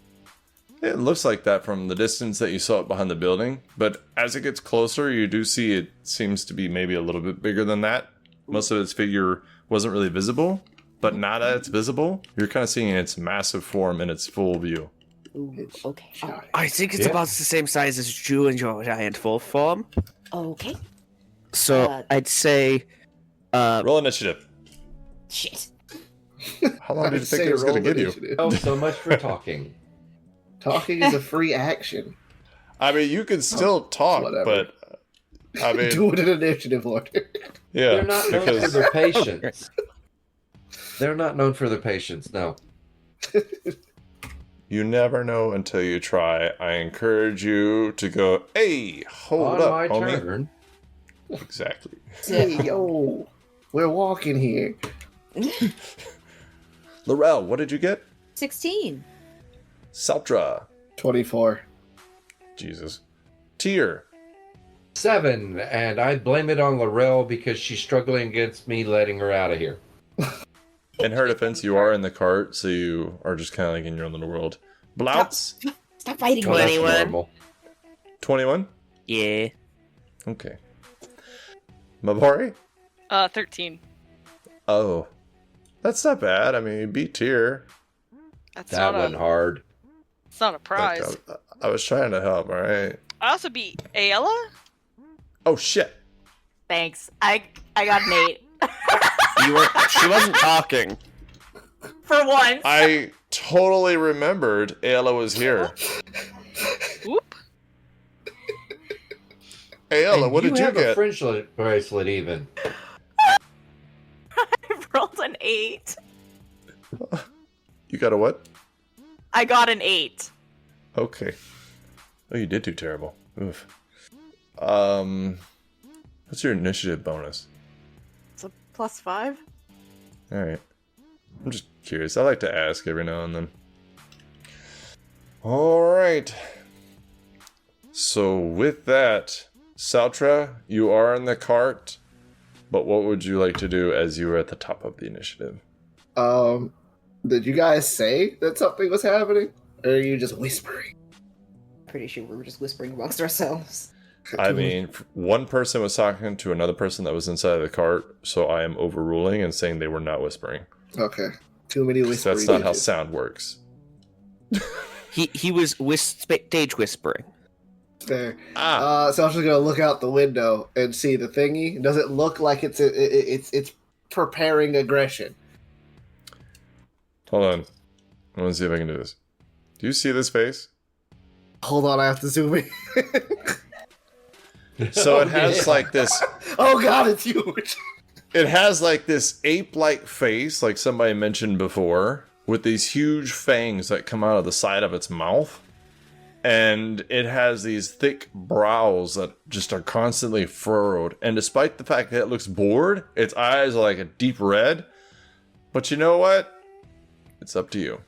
A: It looks like that from the distance that you saw it behind the building, but as it gets closer, you do see it seems to be maybe a little bit bigger than that. Most of its figure wasn't really visible, but now that it's visible, you're kind of seeing its massive form in its full view.
E: Ooh, okay.
D: Giant.
C: I think it's
G: Yeah.
C: about the same size as you in your giant wolf form.
E: Okay.
C: So I'd say,
A: Roll initiative.
E: Shit.
A: How long did you
D: I'd
A: think
D: say
A: it was going to
D: roll
A: give you?
D: initiative.
G: oh, so much for talking.
D: Talking is a free action.
A: I mean, you can still talk,
D: whatever.
A: but I mean,
D: Do it in initiative order.
A: yeah,
G: They're not known for
A: because
G: their patience. They're not known for their patience. No.
A: you never know until you try. I encourage you to go, hey, hold
G: On
A: up,
G: my
A: homie.
G: turn.
A: Exactly.
D: Hey, yo, we're walking here.
A: Lorel, what did you get?
E: 16.
A: Saltra.
D: 24.
A: Jesus. Tier.
G: 7, and I blame it on Lorel because she's struggling against me letting her out of here.
A: In her defense, you are in the cart, so you are just kind of like in your own little world. Blautz.
E: Stop fighting
C: Well,
E: me.
C: that's
G: 21.
C: normal.
A: 21?
C: Yeah.
A: Okay. Mabari?
F: 13.
A: Oh. That's not bad. I mean, you beat tier.
F: That's
G: That
F: not
G: went
F: a.
G: hard.
F: It's not a
A: Like,
F: prize.
A: I was trying to help, alright?
F: I also beat Ayla.
A: Oh, shit.
B: Thanks. I got an 8.
C: She wasn't talking.
B: For once.
A: I totally remembered Ayla was here.
F: Whoop.
A: Ayla,
G: And
A: what did you
G: have a
A: get?
G: friendship bracelet even.
B: I rolled an 8.
A: You got a what?
B: I got an 8.
A: Okay. Oh, you did do terrible. Oof. What's your initiative bonus?
B: It's a +5.
A: Alright. I'm just curious. I like to ask every now and then. Alright. So with that, Saltra, you are in the cart, but what would you like to do as you were at the top of the initiative?
D: Did you guys say that something was happening? Or are you just whispering?
E: Pretty sure we were just whispering amongst ourselves.
A: I mean, one person was talking to another person that was inside of the cart, so I am overruling and saying they were not whispering.
D: Okay. Too many
A: 'Cause
D: whispering.
A: that's not how
D: bitches.
A: sound works.
C: He was stage whispering.
D: Fair.
A: Ah,
D: So I'm just gonna look out the window and see the thingy. Does it look like it's preparing aggression?
A: hold on. I want to see if I can do this. Do you see this face?
D: Hold on, I have to zoom in.
A: So it has like this.
D: Oh god, it's huge.
A: It has like this ape-like face, like somebody mentioned before, with these huge fangs that come out of the side of its mouth. And it has these thick brows that just are constantly furrowed. And despite the fact that it looks bored, its eyes are like a deep red. But you know what? It's up to you.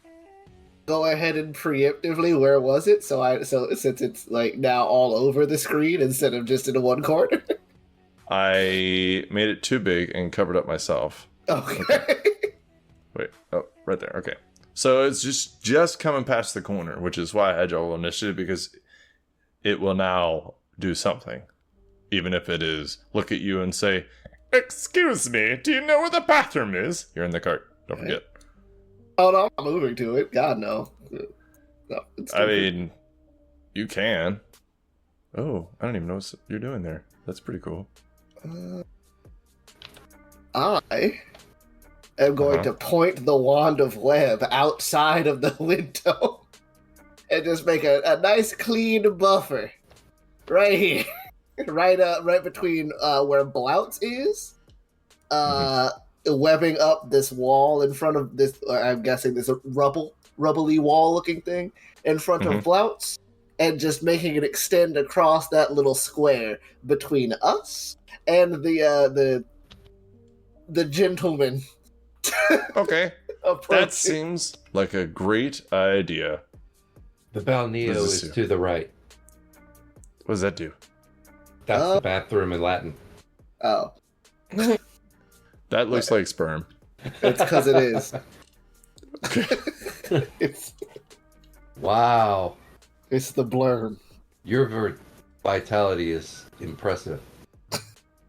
D: Go ahead and preemptively, where was it? So since it's like now all over the screen instead of just in one corner.
A: I made it too big and covered up myself.
D: Okay.
A: Wait, oh, right there. Okay. So it's just coming past the corner, which is why I had your initiative, because it will now do something. Even if it is look at you and say, "Excuse me, do you know where the bathroom is?" You're in the cart. Don't forget.
D: Oh no, I'm moving to it. God no. No, it's
A: I mean, you can. Oh, I don't even know what you're doing there. That's pretty cool.
D: I am going to point the wand of web outside of the window and just make a nice clean buffer right here, right between where Blautz is, webbing up this wall in front of this. I'm guessing this rubbly wall looking thing in front of Blautz, and just making it extend across that little square between us and the gentleman.
A: Okay.
D: approaching.
A: That seems like a great idea.
G: The balneo
A: What does this
G: is
A: do?
G: to the right.
A: What does that do?
G: That's the bathroom in Latin.
D: Oh,
A: That looks like sperm.
D: it's because it is. it's
G: Wow.
D: it's the blurb.
G: Your vitality is impressive.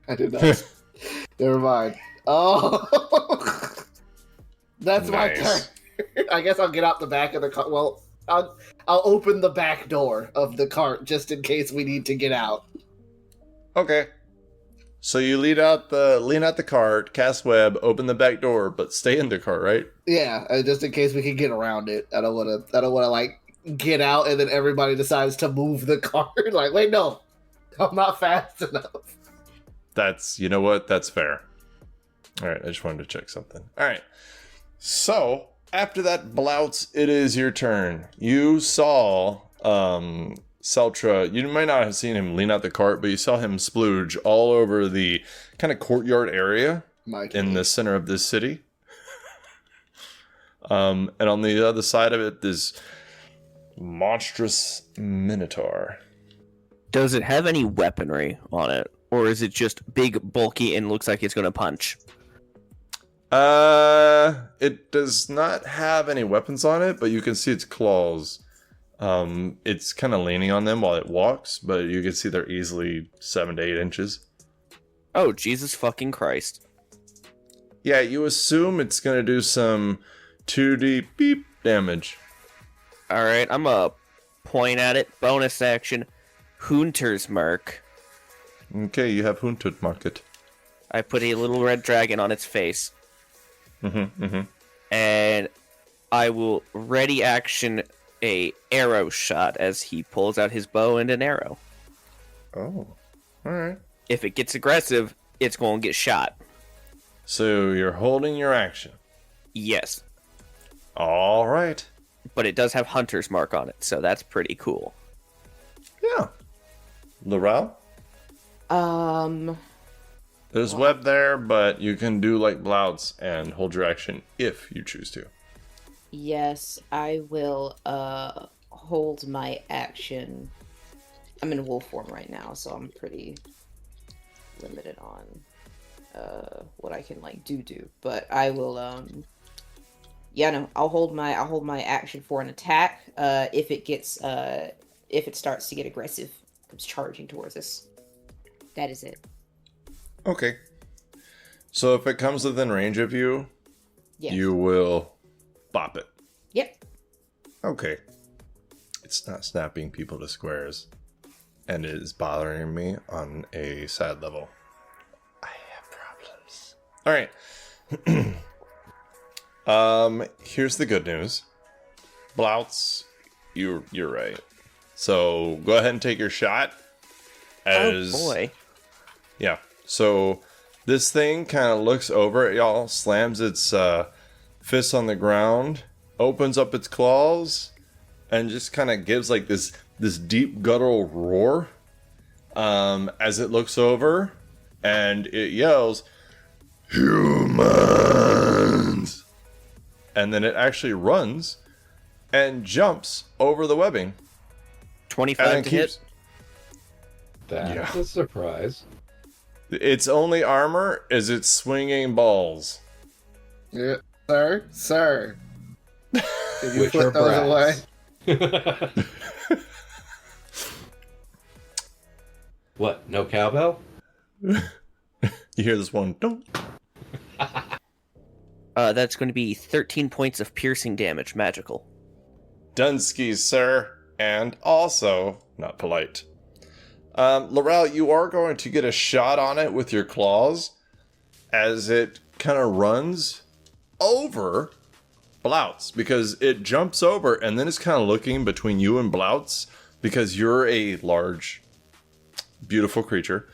D: I did not. Never mind. Oh, that's my
A: Nice.
D: turn. I guess I'll get out the back of the car. Well, I'll open the back door of the cart just in case we need to get out.
A: Okay. So you lean out the cart, cast web, open the back door, but stay in the cart, right?
D: Yeah, just in case we can get around it. I don't want to like get out and then everybody decides to move the cart. Like, wait, no, I'm not fast enough.
A: That's, you know what? That's fair. All right, I just wanted to check something. All right. So, after that, Blautz, it is your turn. You saw Seltra. You might not have seen him lean out the cart, but you saw him splooge all over the kind of courtyard area in the center of this city. And on the other side of it, this monstrous Minotaur.
C: Does it have any weaponry on it? Or is it just big, bulky, and looks like it's going to punch?
A: It does not have any weapons on it, but you can see its claws. It's kind of leaning on them while it walks, but you can see they're easily 7 to 8 inches.
C: Oh, Jesus fucking Christ.
A: Yeah, you assume it's going to do some 2D beep damage.
C: Alright, I'm going to point at it. Bonus action. Hunter's Mark.
A: Okay, you have Hunted Market.
C: I put a little red dragon on its face. And I will ready action a arrow shot as he pulls out his bow and an arrow.
A: Oh, alright.
C: If it gets aggressive, it's going to get shot.
A: So you're holding your action.
C: Yes.
A: Alright.
C: But it does have Hunter's Mark on it, so that's pretty cool.
A: Yeah. Lorel? There's web there, but you can do like Blautz and hold your action if you choose to.
E: Yes, I will hold my action. I'm in wolf form right now, so I'm pretty limited on what I can like do. But I will I'll hold my action for an attack if it starts to get aggressive, comes charging towards us. That is it.
A: Okay. So if it comes within range of you,
E: Yes.
A: you will bop it.
E: Yep.
A: Okay. It's not snapping people to squares. And it is bothering me on a sad level. I have problems. Alright. Here's the good news. Blautz, you're right. So go ahead and take your shot.
C: Oh boy.
A: Yeah. So this thing kind of looks over at y'all, slams its fists on the ground, opens up its claws, and just kind of gives like this deep guttural roar as it looks over, and it yells, "Humans!" And then it actually runs and jumps over the webbing.
C: 25 to hit.
G: That's a surprise.
A: Its only armor is its swinging balls.
D: Yeah, sir. Did you
G: Which are
D: put those away?
G: brass. What? No cowbell?
A: You hear this one? Don't.
C: That's going to be 13 points of piercing damage, magical.
A: Dunskies, sir. And also, not polite. Lorel, you are going to get a shot on it with your claws as it kind of runs over Blautz, because it jumps over and then it's kind of looking between you and Blautz because you're a large, beautiful creature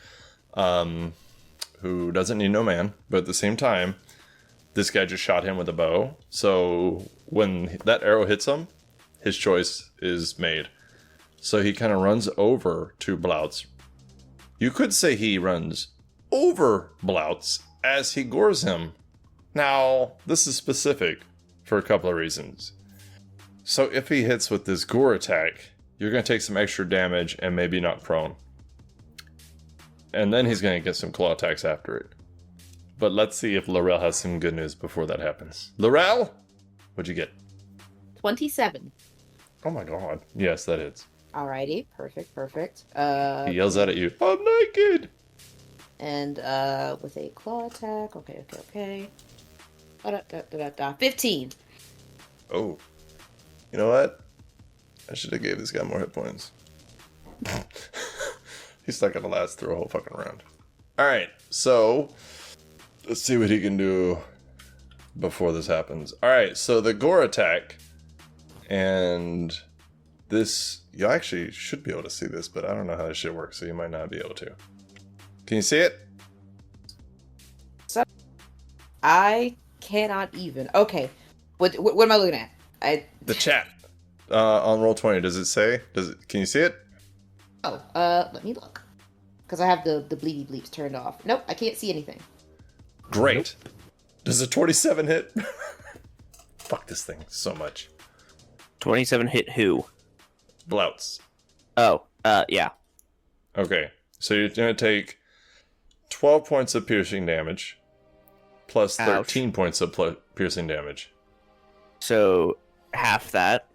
A: who doesn't need no man, but at the same time, this guy just shot him with a bow. So when that arrow hits him, his choice is made. So he kind of runs over to Blautz. You could say he runs over Blautz as he gores him. Now, this is specific for a couple of reasons. So if he hits with this gore attack, you're going to take some extra damage and maybe knock prone. And then he's going to get some claw attacks after it. But let's see if Lorel has some good news before that happens. Lorel? What'd you get?
E: 27.
A: Oh my god. Yes, that is.
E: Alrighty, perfect.
A: He yells out at you, "I'm naked!"
E: And with a claw attack. Okay. 15.
A: Oh. You know what? I should have gave this guy more hit points. He's not gonna last through a whole fucking round. Alright, so let's see what he can do before this happens. Alright, so the gore attack, and this, you actually should be able to see this, but I don't know how this shit works, so you might not be able to. Can you see it?
E: I cannot even. Okay. What am I looking at?
A: The chat on Roll20, does it say? Can you see it?
E: Oh, let me look. Because I have the bleedy bleeps turned off. Nope, I can't see anything.
A: Great. Does a 27 hit? Fuck this thing so much.
C: 27 hit who?
A: Blautz.
C: Oh, yeah.
A: Okay, so you're going to take 12 points of piercing damage, plus 13 points of piercing damage.
C: So, half that.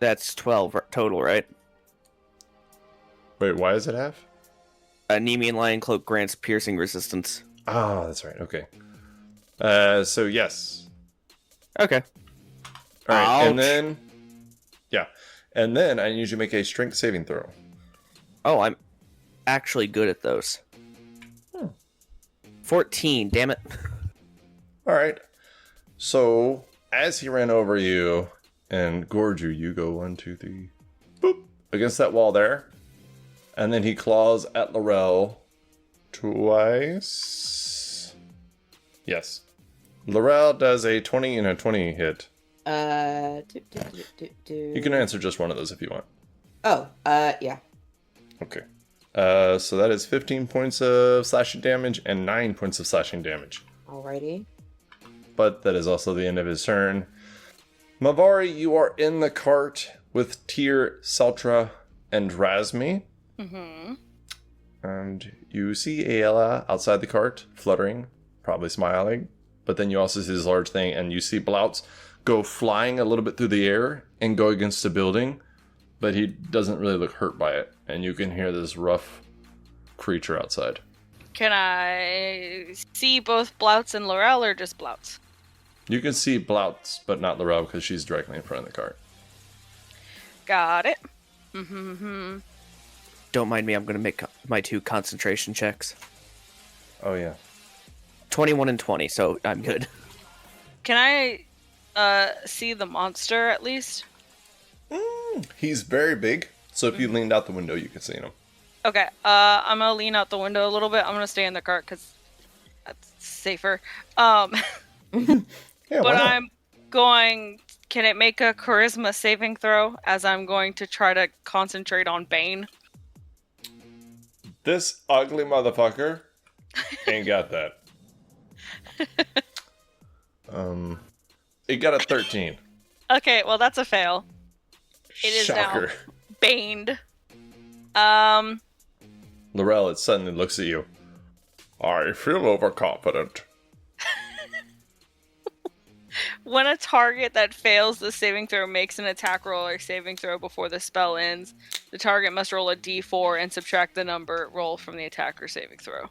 C: That's 12 total, right?
A: Wait, why is it half?
C: Nemean Lion Cloak grants piercing resistance.
A: Ah, that's right, okay. So yes.
C: Okay.
A: Alright, and
C: Ouch.
A: then... Yeah. And then I need you to make a strength saving throw.
C: Oh, I'm actually good at those. 14, damn it.
A: Alright. So, as he ran over you and gored you, you go 1, 2, 3, boop, against that wall there. And then he claws at Lorel twice. Yes. Lorel does a 20 and a 20 hit. You can answer just one of those if you want.
E: Oh, yeah.
A: Okay. So that is 15 points of slashing damage and 9 points of slashing damage.
E: Alrighty.
A: But that is also the end of his turn. Mavari, you are in the cart with Tyr, Seltra, and Razmi.
F: Mm-hmm.
A: And you see Aela outside the cart, fluttering, probably smiling. But then you also see this large thing, and you see Blautz go flying a little bit through the air and go against a building. But he doesn't really look hurt by it. And you can hear this rough creature outside.
F: Can I see both Blautz and Lorel, or just Blautz?
A: You can see Blautz, but not Lorel, because she's directly in front of the cart.
F: Got it. Mm-hmm.
C: Don't mind me, I'm going to make my 2 concentration checks.
A: Oh, yeah.
C: 21 and 20, so I'm good.
F: Can I see the monster at least?
A: He's very big, so if you leaned out the window, you could see him.
F: Okay, I'm gonna lean out the window a little bit. I'm gonna stay in the cart because that's safer.
A: Yeah,
F: But
A: why not?
F: I'm going... Can it make a charisma saving throw as I'm going to try to concentrate on Bane?
A: This ugly motherfucker ain't got that. It got a 13.
F: Okay, well that's a fail. It is
A: Shocker.
F: now baned.
A: Lorel, it suddenly looks at you. I feel overconfident.
F: When a target that fails the saving throw makes an attack roll or saving throw before the spell ends, the target must roll a d4 and subtract the number roll from the attack or saving throw.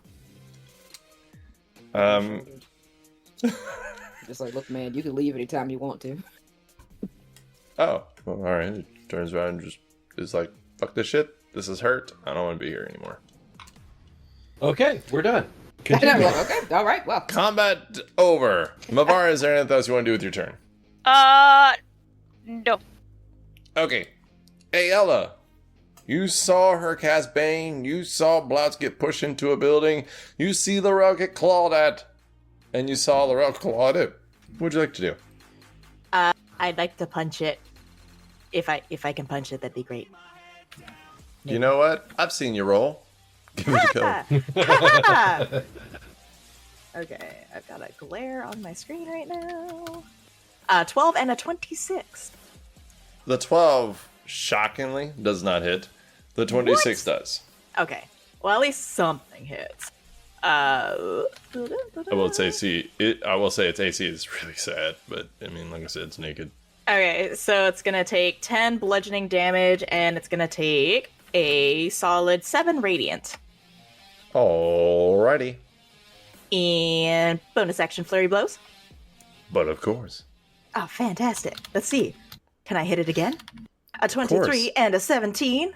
E: Just like, look, man, you can leave anytime you want to.
A: Oh, well, alright. It turns around and just is like, fuck this shit. This is hurt. I don't want to be here anymore.
G: Okay, we're done.
E: Okay,
G: Continue.
E: all right, well.
A: Combat over. Mavar, is there anything else you want to do with your turn?
F: No.
A: Okay. Aela, you saw her cast Bane. You saw Blautz get pushed into a building. You see Lorel get clawed at. And you saw Lorel clawed it. What would you like to do?
B: I'd like to punch it. If I can punch it, that'd be great.
A: You know what? I've seen you roll. Give it a go.
B: Okay, I've got a glare on my screen right now. 12 and a 26.
A: The 12, shockingly, does not hit. The 26 does.
B: Okay, well at least something hits.
A: I will say I will say its AC is really sad, but I mean, like I said, it's naked.
B: Okay, so it's gonna take 10 bludgeoning damage, and it's gonna take a solid 7 radiant.
A: Alrighty.
B: And bonus action flurry blows.
A: But of course.
B: Oh, fantastic. Let's see. Can I hit it again? A 23 and a 17.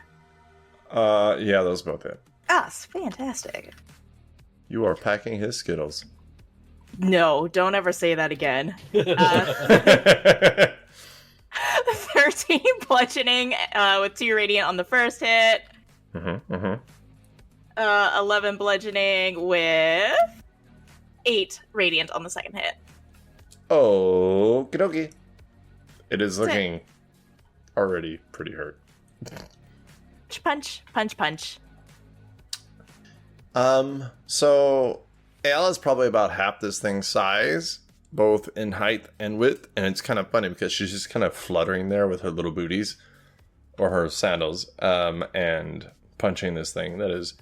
A: Yeah, those both hit.
B: Ah, fantastic.
A: You are packing his Skittles.
B: No, don't ever say that again. 13 bludgeoning with 2 radiant on the first hit. 11 bludgeoning with 8 radiant on the second hit.
A: Okie dokie. It is looking already pretty hurt.
B: Punch, punch, punch.
A: So Aela's probably about half this thing's size, both in height and width, and it's kind of funny because she's just kind of fluttering there with her little booties or her sandals, and punching this thing that is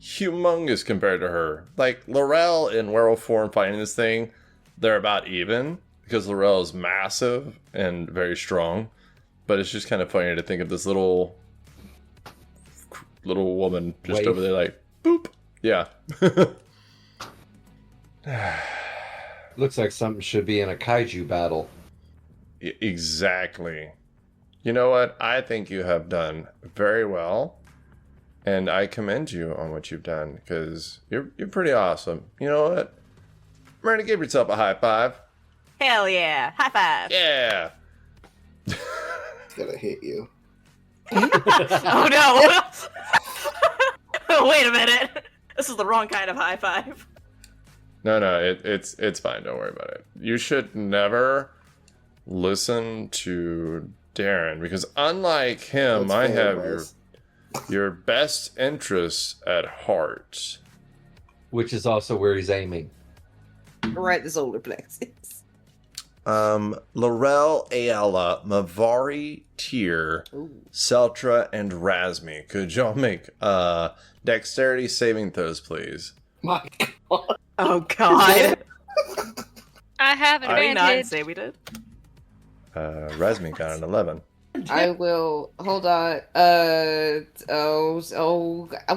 A: humongous compared to her. Like Lorel in werewolf form fighting this thing, they're about even because Lorel is massive and very strong. But it's just kind of funny to think of this little woman just over there, like boop. Yeah.
G: Looks like something should be in a kaiju battle.
A: Exactly. You know what? I think you have done very well, and I commend you on what you've done because you're pretty awesome. You know what? Miranda, give yourself a high five.
B: Hell yeah! High five!
A: Yeah.
D: It's gonna hit you.
B: Oh no! Wait a minute. This is the wrong kind of high five.
A: No, it's fine. Don't worry about it. You should never listen to Darren because unlike him,
D: That's
A: I
D: fair,
A: have
D: Wes.
A: your best interests at heart.
G: Which is also where he's aiming.
E: Right, the solar plexus.
A: Lorel, Ayala, Mavari, Tyr,
E: Ooh.
A: Seltra, and Razmi. Could y'all make dexterity saving throws, please?
D: My God.
B: Oh god.
F: I have
B: Did we not
F: advantage.
B: say we did?
A: Razmi got an 11.
E: I will hold on.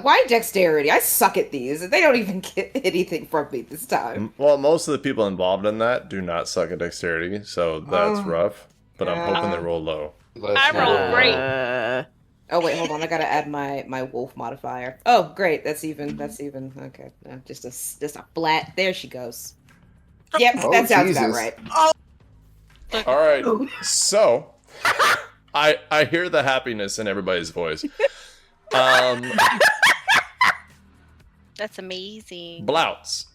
E: Why dexterity? I suck at these. They don't even get anything from me this time.
A: Well, most of the people involved in that do not suck at dexterity, so that's rough. But I'm hoping they roll low.
F: I rolled great.
E: Oh wait, hold on. I gotta add my wolf modifier. Oh great, that's even. Okay, no, just a flat. There she goes. Yep,
D: Oh,
E: that sounds about
D: Jesus.
E: right.
A: All right, so I hear the happiness in everybody's voice.
F: That's amazing.
A: Blautz,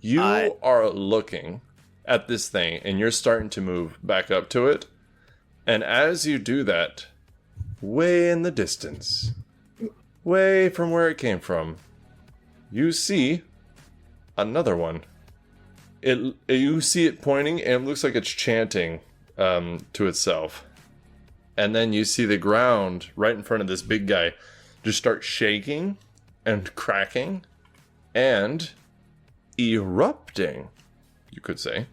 A: you are looking at this thing and you're starting to move back up to it. And as you do that, way in the distance, way from where it came from, you see another one. You see it pointing and it looks like it's chanting to itself. And then you see the ground right in front of this big guy just start shaking and cracking and erupting, you could say.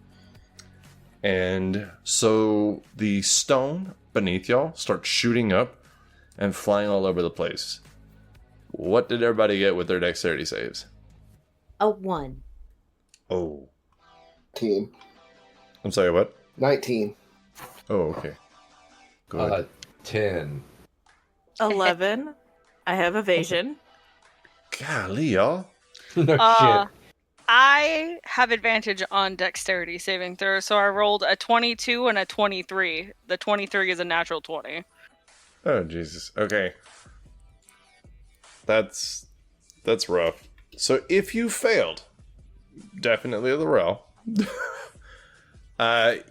A: And so the stone beneath y'all starts shooting up and flying all over the place. What did everybody get with their dexterity saves?
E: A 1.
A: Oh.
D: 19.
A: I'm sorry, what?
D: 19.
A: Oh, okay. Go ahead.
G: 10.
B: 11. I have evasion.
A: Golly, y'all.
G: No
F: Uh,
G: shit.
F: I have advantage on dexterity saving throws, so I rolled a 22 and a 23. The 23 is a natural 20.
A: Oh, Jesus. Okay. That's rough. So if you failed, definitely the row,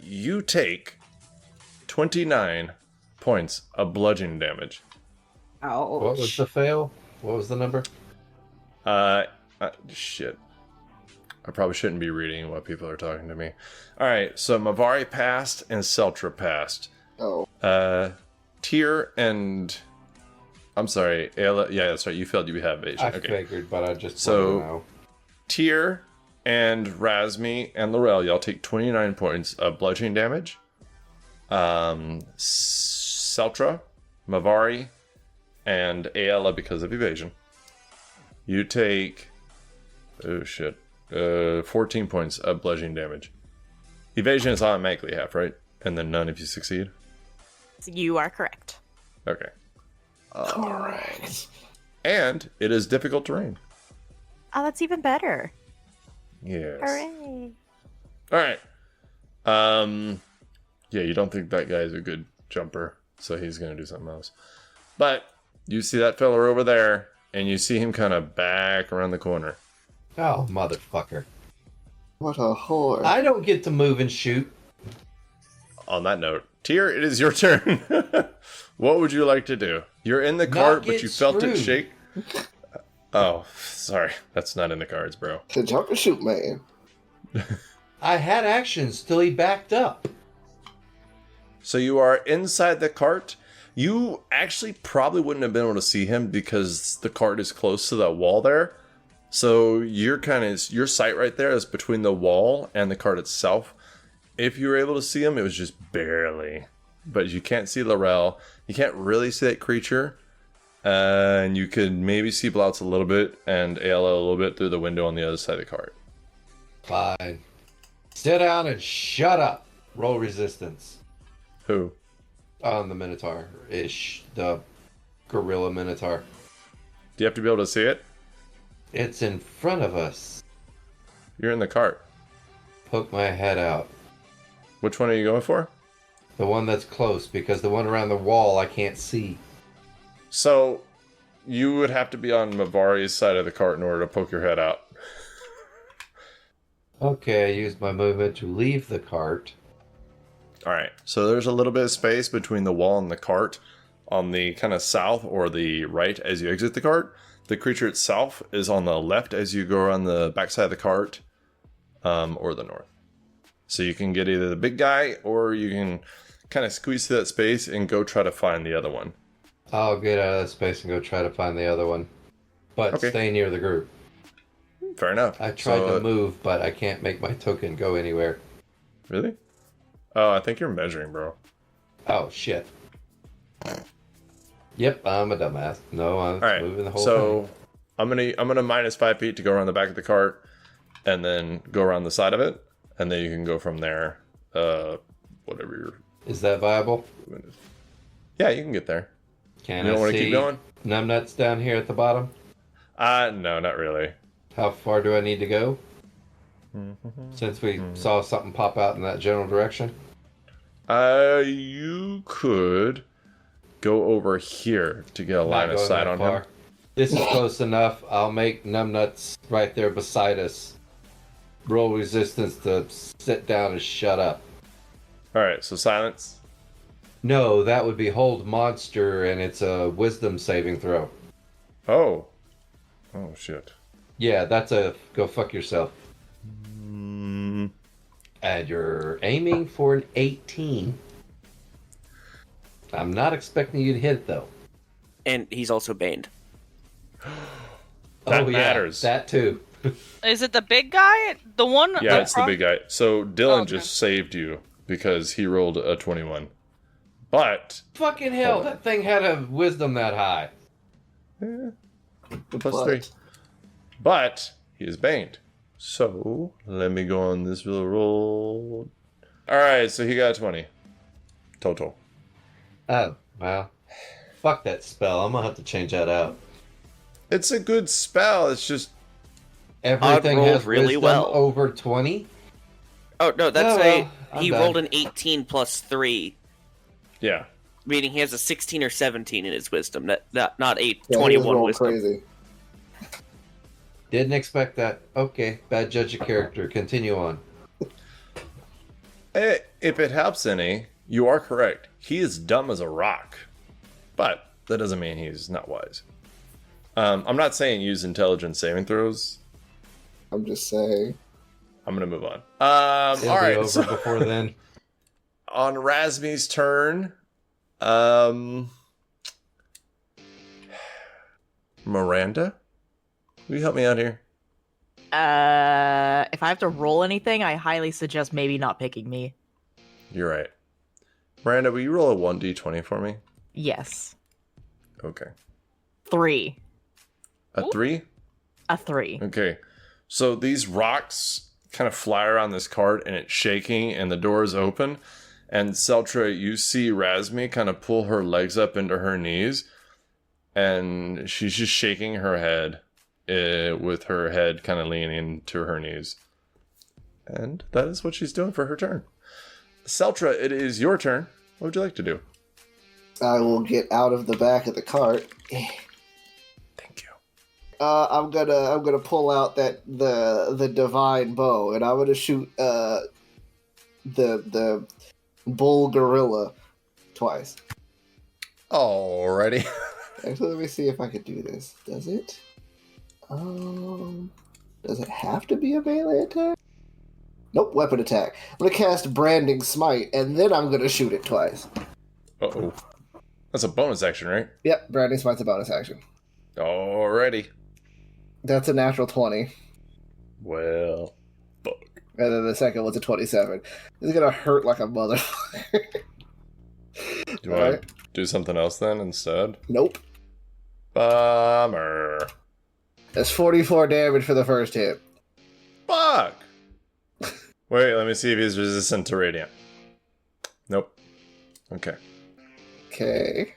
A: you take 29 points of bludgeoning damage.
E: Oh.
G: What was the fail? What was the number?
A: Shit. I probably shouldn't be reading what people are talking to me. Alright, so Mavari passed and Seltra passed.
D: Oh.
A: Tyr and... I'm sorry, Ayla. Yeah, that's right, you failed, you have evasion.
G: I
A: Okay.
G: figured, but I just
A: So-
G: wanted to know.
A: Tyr and Razmi and Lorel, y'all take 29 points of bludgeoning damage. Seltra, Mavari, and Ayla because of evasion. You take... Oh, shit. 14 points of bludgeoning damage. Evasion is automatically half, right? And then none if you succeed?
B: You are correct.
A: Okay.
D: Alright.
A: And it is difficult terrain.
B: Oh, that's even better.
A: Yes.
B: Hooray.
A: Alright. Yeah, you don't think that guy's a good jumper, so he's gonna do something else. But you see that fella over there, and you see him kind of back around the corner.
G: Oh, motherfucker.
D: What a whore.
G: I don't get to move and shoot.
A: On that note, Tyr, it is your turn. What would you like to do? You're in the cart, but
G: get
A: you felt it
G: screwed.
A: shake. Oh, sorry. That's not in the cards, bro.
D: To jump and shoot, man.
G: I had actions till he backed up.
A: So you are inside the cart. You actually probably wouldn't have been able to see him because the cart is close to that wall there. So your sight right there is between the wall and the cart itself. If you were able to see him, it was just barely. But you can't see Lorel. You can't really see that creature. And you could maybe see Blautz a little bit and ALO a little bit through the window on the other side of the cart.
G: Fine. Sit down and shut up. Roll resistance.
A: Who?
G: On the Minotaur-ish. The gorilla Minotaur.
A: Do you have to be able to see it?
G: It's in front of us.
A: You're in the cart.
G: Poke my head out.
A: Which one are you going for?
G: The one that's close, because the one around the wall I can't see.
A: So, you would have to be on Mavari's side of the cart in order to poke your head out.
G: Okay, I used my movement to leave the cart.
A: Alright, so there's a little bit of space between the wall and the cart on the kind of south or the right as you exit the cart. The creature itself is on the left as you go around the backside of the cart, or the north. So you can get either the big guy or you can kind of squeeze through that space and go try to find the other one.
G: I'll get out of that space and go try to find the other one. But
A: Okay.
G: stay near the group.
A: Fair enough.
G: I tried
A: So,
G: to move, but I can't make my token go anywhere.
A: Really? Oh, I think you're measuring, bro.
G: Oh, shit. Yep, I'm a dumbass. No, I'm
A: Alright,
G: moving the whole
A: so
G: thing.
A: I'm gonna minus 5 feet to go around the back of the cart and then go around the side of it. And then you can go from there, whatever your
G: Is that viable?
A: movement is. Yeah, you can get there.
G: Can
A: You don't
G: I
A: want to
G: see
A: keep going?
G: numbnuts down here at the bottom?
A: No, not really.
G: How far do I need to go? Since we saw something pop out in that general direction?
A: You could go over here to get a line
G: Not
A: of
G: going
A: sight
G: that
A: on
G: far.
A: him.
G: This is close enough. I'll make numbnuts right there beside us. Roll resistance to sit down and shut up.
A: Alright, so silence.
G: No, that would be hold monster, and it's a wisdom saving throw.
A: Oh. Oh, shit.
G: Yeah, that's a go fuck yourself.
A: Mm,
G: And you're aiming for an 18. I'm not expecting you to hit it, though.
C: And he's also baned.
A: That matters.
G: Yeah, that too.
F: Is it the big guy? The one?
A: Yeah, it's the big guy. So Dylan
F: Oh, okay.
A: just saved you because he rolled a 21. But
G: Fucking hell,
A: Hold on.
G: that thing had a wisdom that high.
A: the +3. But he is baned. So let me go on this little roll. Alright, so he got a 20. Total.
G: Oh, well. Fuck that spell. I'm gonna have to change that out.
A: It's a good spell, it's just
G: Everything
C: rolled
G: has
C: really
G: wisdom
C: well.
G: over 20?
C: Oh no, that's
G: Oh, well, I'm
C: he
G: done.
C: rolled an 18 plus 3,
A: yeah.
C: meaning he has a 16 or 17 in his wisdom. Not a
D: Yeah, he was
C: 21
D: rolling
C: wisdom.
D: crazy.
G: Didn't expect that. Okay, bad judge of character. Continue on.
A: If it helps any, you are correct. He is dumb as a rock. But that doesn't mean he's not wise. I'm not saying use intelligence saving throws.
D: I'm just saying.
A: I'm gonna move on.
G: It'll
A: All
G: be
A: right.
G: over
A: So
G: before then.
A: on Razmi's turn, Miranda, will you help me out here?
B: If I have to roll anything, I highly suggest maybe not picking me.
A: You're right. Miranda, will you roll a 1d20 for me?
B: Yes.
A: Okay.
B: 3.
A: A 3?
B: A 3.
A: Okay. So these rocks kind of fly around this cart and it's shaking and the door is open. And Seltra, you see Razmi kind of pull her legs up into her knees and she's just shaking her head with her head kind of leaning to her knees. And that is what she's doing for her turn. Seltra, it is your turn. What would you like to do?
D: I will get out of the back of the cart.
A: Thank you.
D: I'm gonna pull out the divine bow, and I'm gonna shoot the bull gorilla twice.
A: Alrighty.
D: Actually, let me see if I can do this. Does it? Does it have to be a melee attack? Nope, weapon attack. I'm gonna cast Branding Smite, and then I'm gonna shoot it twice.
A: Uh-oh. That's a bonus action, right?
D: Yep, Branding Smite's a bonus action.
A: Alrighty.
D: That's a natural 20.
A: Well, fuck.
D: And then the second one's a 27. It's gonna hurt like a motherfucker.
A: Do I do something else then instead?
D: Nope.
A: Bummer.
D: That's 44 damage for the first hit.
A: Fuck! Wait, let me see if he's resistant to radiant. Nope. Okay.
D: Okay.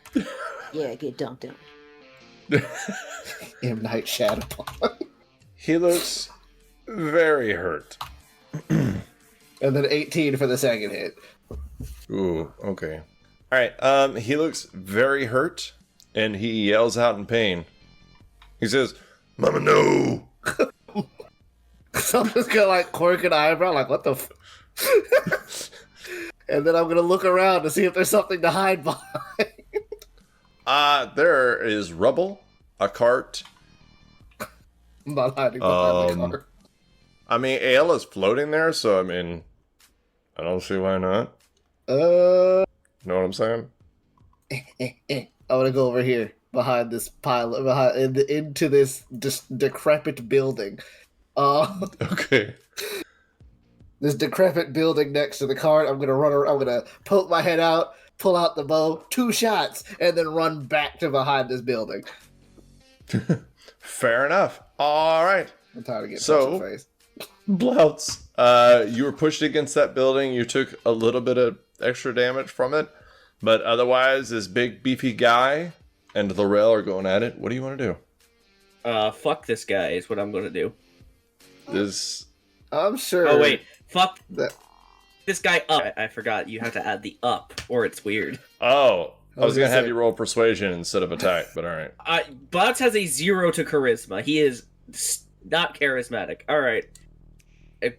E: Yeah, get dunked on.
D: M. Night Shadowpaw.
A: He looks very hurt.
D: And then 18 for the second hit.
A: Ooh, okay. Alright, he looks very hurt, and he yells out in pain. He says, Mama, no!
D: So I'm just gonna like quirk an eyebrow, like, what the And then I'm gonna look around to see if there's something to hide behind.
A: There is rubble, a cart.
D: I'm not hiding behind the cart.
A: I mean, Ayla's floating there, so I mean, I don't see why not.
D: Uh,
A: Know what I'm saying?
D: I'm gonna go over here behind this pile, into this decrepit building.
A: Okay.
D: This decrepit building next to the cart. I'm gonna poke my head out, pull out the bow, 2 shots, and then run back to behind this building.
A: Fair enough. All right.
D: I'm tired of getting
A: So-
D: punched in the face.
A: Blautz, you were pushed against that building. You took a little bit of extra damage from it, but otherwise, this big beefy guy and Lorel are going at it. What do you want to do?
I: Fuck this guy is what I'm gonna do.
A: This
D: I'm sure.
I: Oh wait, fuck
D: That,
I: this guy up. I forgot you have to add the up, or it's weird.
A: Oh, I was gonna have
D: say-
A: you roll persuasion instead of attack, but all right.
I: Blautz has a 0 to charisma. He is not charismatic. All right. A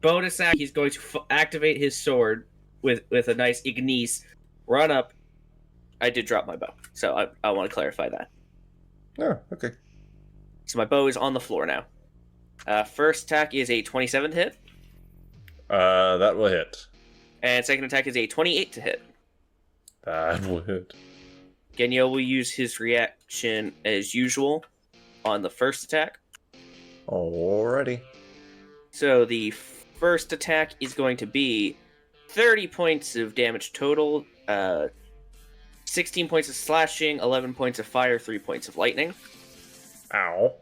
I: bonus act. He's going to activate his sword with a nice ignis. Run up. I did drop my bow, so I want to clarify that.
A: Oh, okay.
I: So my bow is on the floor now. First attack is a 27 to hit,
A: That will hit.
I: and second attack is a 28 to hit.
A: That will hit.
I: Genyo will use his reaction as usual on the first attack.
A: Alrighty.
I: So the first attack is going to be 30 points of damage total, 16 points of slashing, 11 points of fire, 3 points of lightning.
A: Ow.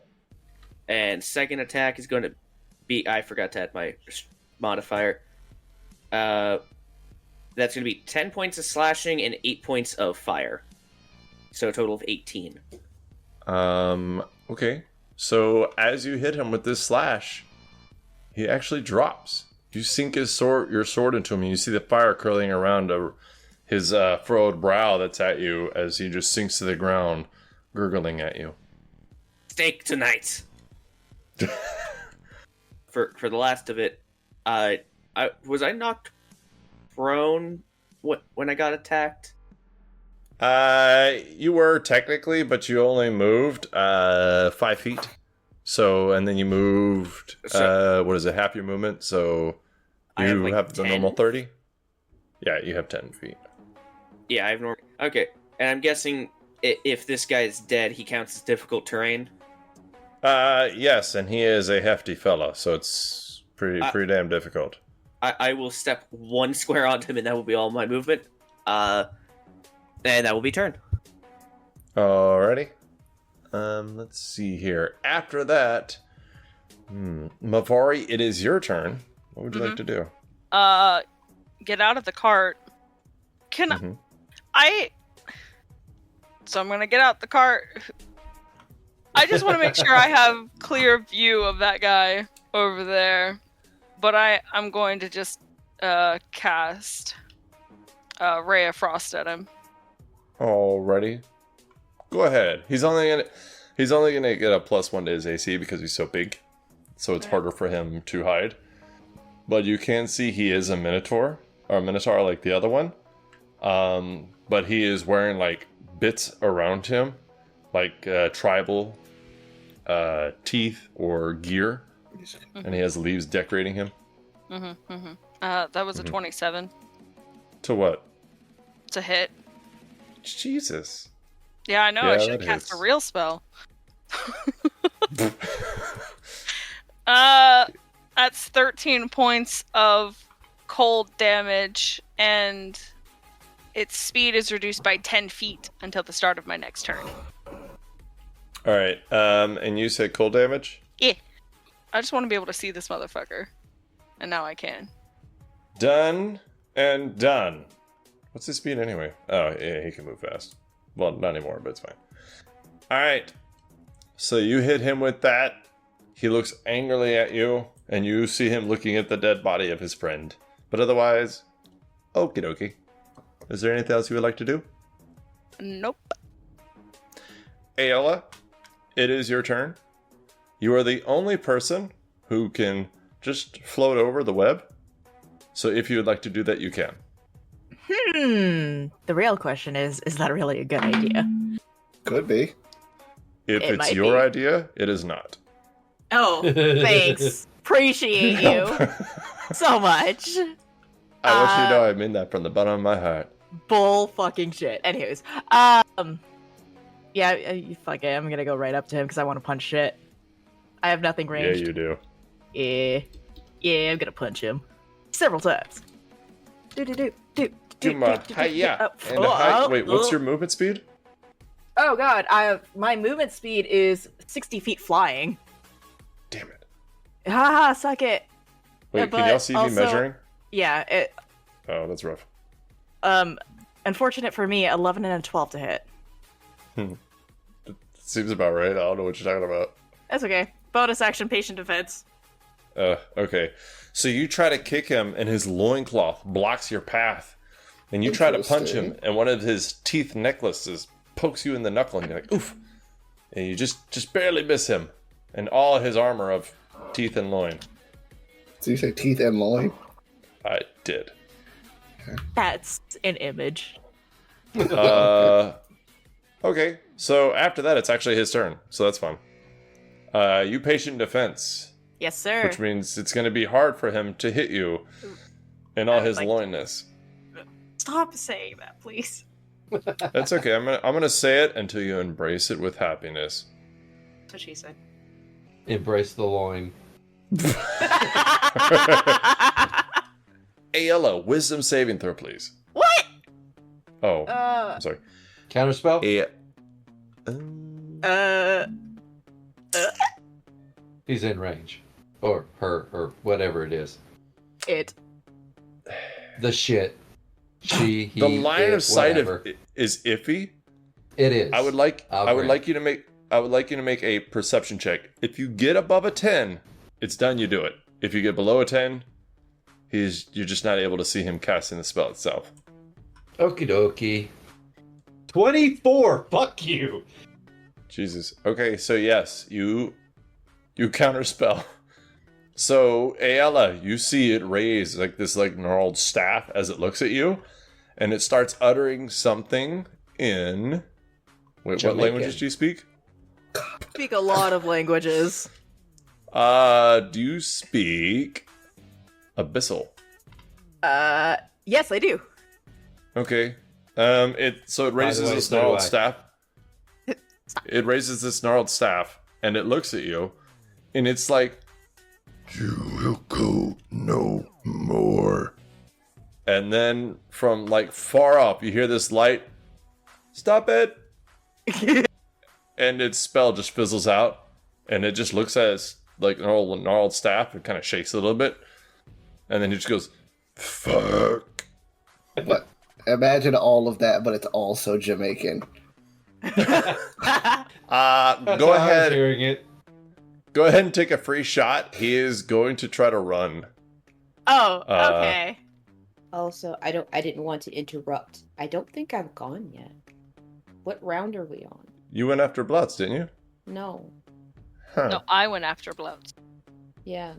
I: And second attack is going to be... I forgot to add my modifier. That's going to be 10 points of slashing and 8 points of fire. So a total of 18.
A: Okay. So as you hit him with this slash, he actually drops. You sink your sword into him, and you see the fire curling around his furrowed brow that's at you as he just sinks to the ground, gurgling at you.
I: Steak tonight! For the last of it, was I knocked prone when I got attacked?
A: You were technically, but you only moved 5 feet. So, and then you moved, what is it, half your movement? So
I: I
A: you
I: have,
A: have the
I: 10.
A: normal 30? Yeah, you have 10 feet.
I: Yeah, I have normal. Okay, and I'm guessing if this guy is dead, he counts as difficult terrain.
A: Yes, and he is a hefty fella, so it's pretty damn difficult.
I: I will step 1 square onto him, and that will be all my movement. And that will be turn.
A: Alrighty. Let's see here. After that, Mavari, it is your turn. What would you like to do?
F: Get out of the cart. Can I? So I'm gonna get out the cart. I just want to make sure I have clear view of that guy over there. But I'm going to just cast Ray of Frost at him.
A: Alrighty. Go ahead. He's only gonna get a +1 to his AC because he's so big. So it's harder for him to hide. But you can see he is a Minotaur. Or a Minotaur like the other one. But he is wearing like bits around him. Like tribal teeth or gear. And he has leaves decorating him.
F: That was a 27
A: To what?
F: to hit.
A: Jesus.
F: Yeah, I know.
A: Yeah,
F: I should
A: that
F: have cast
A: hits.
F: a real spell. That's 13 points of cold damage, and its speed is reduced by 10 feet until the start of my next turn.
A: All right. And you said cold damage?
F: Yeah. I just want to be able to see this motherfucker. And now I can.
A: Done and done. What's his speed anyway? Oh, yeah, he can move fast. Well, not anymore, but it's fine. All right. So you hit him with that. He looks angrily at you, and you see him looking at the dead body of his friend. But otherwise, okie dokie. Is there anything else you would like to do?
F: Nope.
A: Ayala, it is your turn. You are the only person who can just float over the web. So if you would like to do that, you can.
B: The real question is that really a good idea?
D: Could be.
A: If
B: It
A: it's
B: might
A: your
B: be.
A: idea, it is not.
B: Oh, thanks. Appreciate you so much.
A: I want you to know I mean that from the bottom of my heart.
B: Bull fucking shit. Anyways, yeah, you fuck it. I'm gonna go right up to him because I want to punch shit. I have nothing ranged.
A: Yeah, you do.
B: Yeah, I'm gonna punch him several times.
A: Do my hiya. And wait, what's your movement speed?
B: Oh god, my movement speed is 60 feet flying.
A: Damn it.
B: Haha, suck it.
A: Wait,
B: But
A: can y'all see me
B: also-
A: measuring?
B: Yeah,
A: Oh, that's rough.
B: unfortunate for me, 11 and a 12 to hit.
A: Seems about right. I don't know what you're talking about.
B: That's okay. Bonus action, patient defense.
A: Okay. So you try to kick him, and his loincloth blocks your path. And you try to punch him,
D: Interesting.
A: and one of his teeth necklaces pokes you in the knuckle, and you're like, oof. And you just barely miss him. And all his armor of teeth and loin.
D: So you say teeth and loin?
A: I did.
B: That's an image.
A: Okay. So after that, it's actually his turn. So that's fun. You patient defense.
B: Yes, sir.
A: Which means it's going to be hard for him to hit you in all
B: I would
A: his
B: like
A: loinness.
B: Stop saying that, please.
A: That's okay. I'm gonna say it until you embrace it with happiness.
B: That's what she said.
G: Embrace the loin.
A: Ayala, wisdom saving throw, please.
B: What?
A: Oh, I'm sorry.
G: Counterspell? He's in range. Or her, or whatever it is.
B: It.
G: The shit. She, he,
A: The line
G: it,
A: of sight
G: whatever.
A: is iffy.
G: It is.
A: I would like
G: grant.
A: you to make a perception check. If you get above a 10, it's done, you do it. If you get below a 10, you're just not able to see him casting the spell itself.
G: Okie dokie. 24! Fuck you!
A: Jesus. Okay, so yes, you counterspell. So Ayala, you see it raise like this gnarled staff as it looks at you, and it starts uttering something in wait,
G: Jamaican.
A: what languages do you speak?
B: Speak a lot of languages.
A: Do you speak Abyssal?
B: Yes, I do.
A: Okay. It raises
G: way,
A: this
G: so do
A: gnarled
G: I.
A: staff. It raises this gnarled staff, and it looks at you, and it's like, "You will go no more." And then from far up, you hear this light. Stop it! And its spell just fizzles out, and it just looks at its gnarled staff and kind of shakes a little bit, and then it just goes, "Fuck."
D: But imagine all of that, but it's also Jamaican.
G: That's
A: Go
G: how I was
A: ahead.
G: hearing it.
A: Go ahead and take a free shot. He is going to try to run.
B: Oh, okay.
E: Also, I didn't want to interrupt. I don't think I've gone yet. What round are we on?
A: You went after Blautz, didn't you?
E: No.
A: Huh.
F: No, I went after Blautz.
E: Yeah.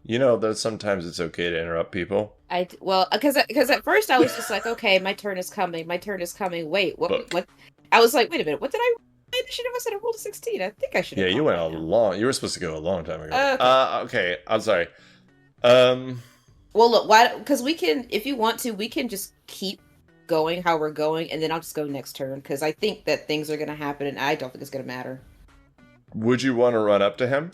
A: You know that sometimes it's okay to interrupt people.
E: Because at first I was just like, okay, my turn is coming. My turn is coming. Wait, what?
A: But-
E: What? I was like, wait a minute. What did I? Initiative? I said I rolled a 16. I think I should.
A: Yeah, you went a long. You were supposed to go a long time ago.
E: Okay.
A: Okay, I'm sorry.
E: Well, look, why? Because we can, if you want to, we can just keep going how we're going, and then I'll just go next turn because I think that things are gonna happen, and I don't think it's gonna matter.
A: Would you want to run up to him?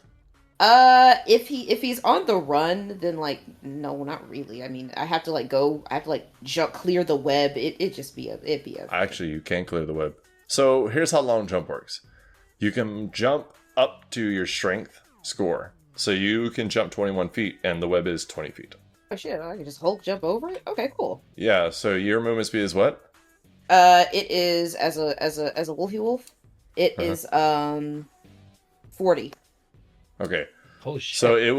E: If he's on the run, then like no, not really. I mean, I have to jump, clear the web. It'd be a.
A: Actually, you can clear the web. So here's how long jump works. You can jump up to your strength score. So you can jump 21 feet, and the web is 20 feet.
E: Oh shit! I can just Hulk jump over it. Okay, cool.
A: Yeah. So your movement speed is what?
E: It is as a wolfy wolf. It is 40.
A: Okay.
G: Holy shit.
A: So it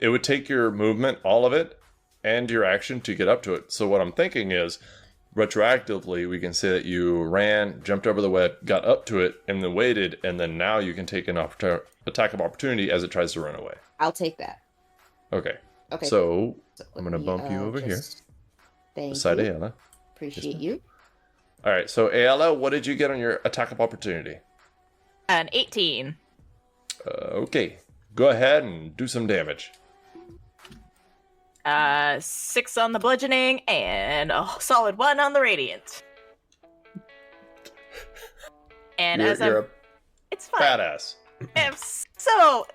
A: would take your movement, all of it, and your action to get up to it. So what I'm thinking is, retroactively, we can say that you ran, jumped over the web, got up to it, and then waited, and then now you can take an attack of opportunity as it tries to run away.
E: I'll take that.
A: Okay.
E: Okay.
A: So I'm
E: let
A: gonna
E: me,
A: bump you over here,
E: Thank
A: beside
E: you.
A: Ayala.
E: Appreciate you.
A: All right. So Ayala, what did you get on your attack of opportunity?
B: An 18.
A: Okay. Go ahead and do some damage.
B: 6 on the bludgeoning and a solid 1 on the radiant. And
A: You're a
B: it's fine.
A: badass.
B: So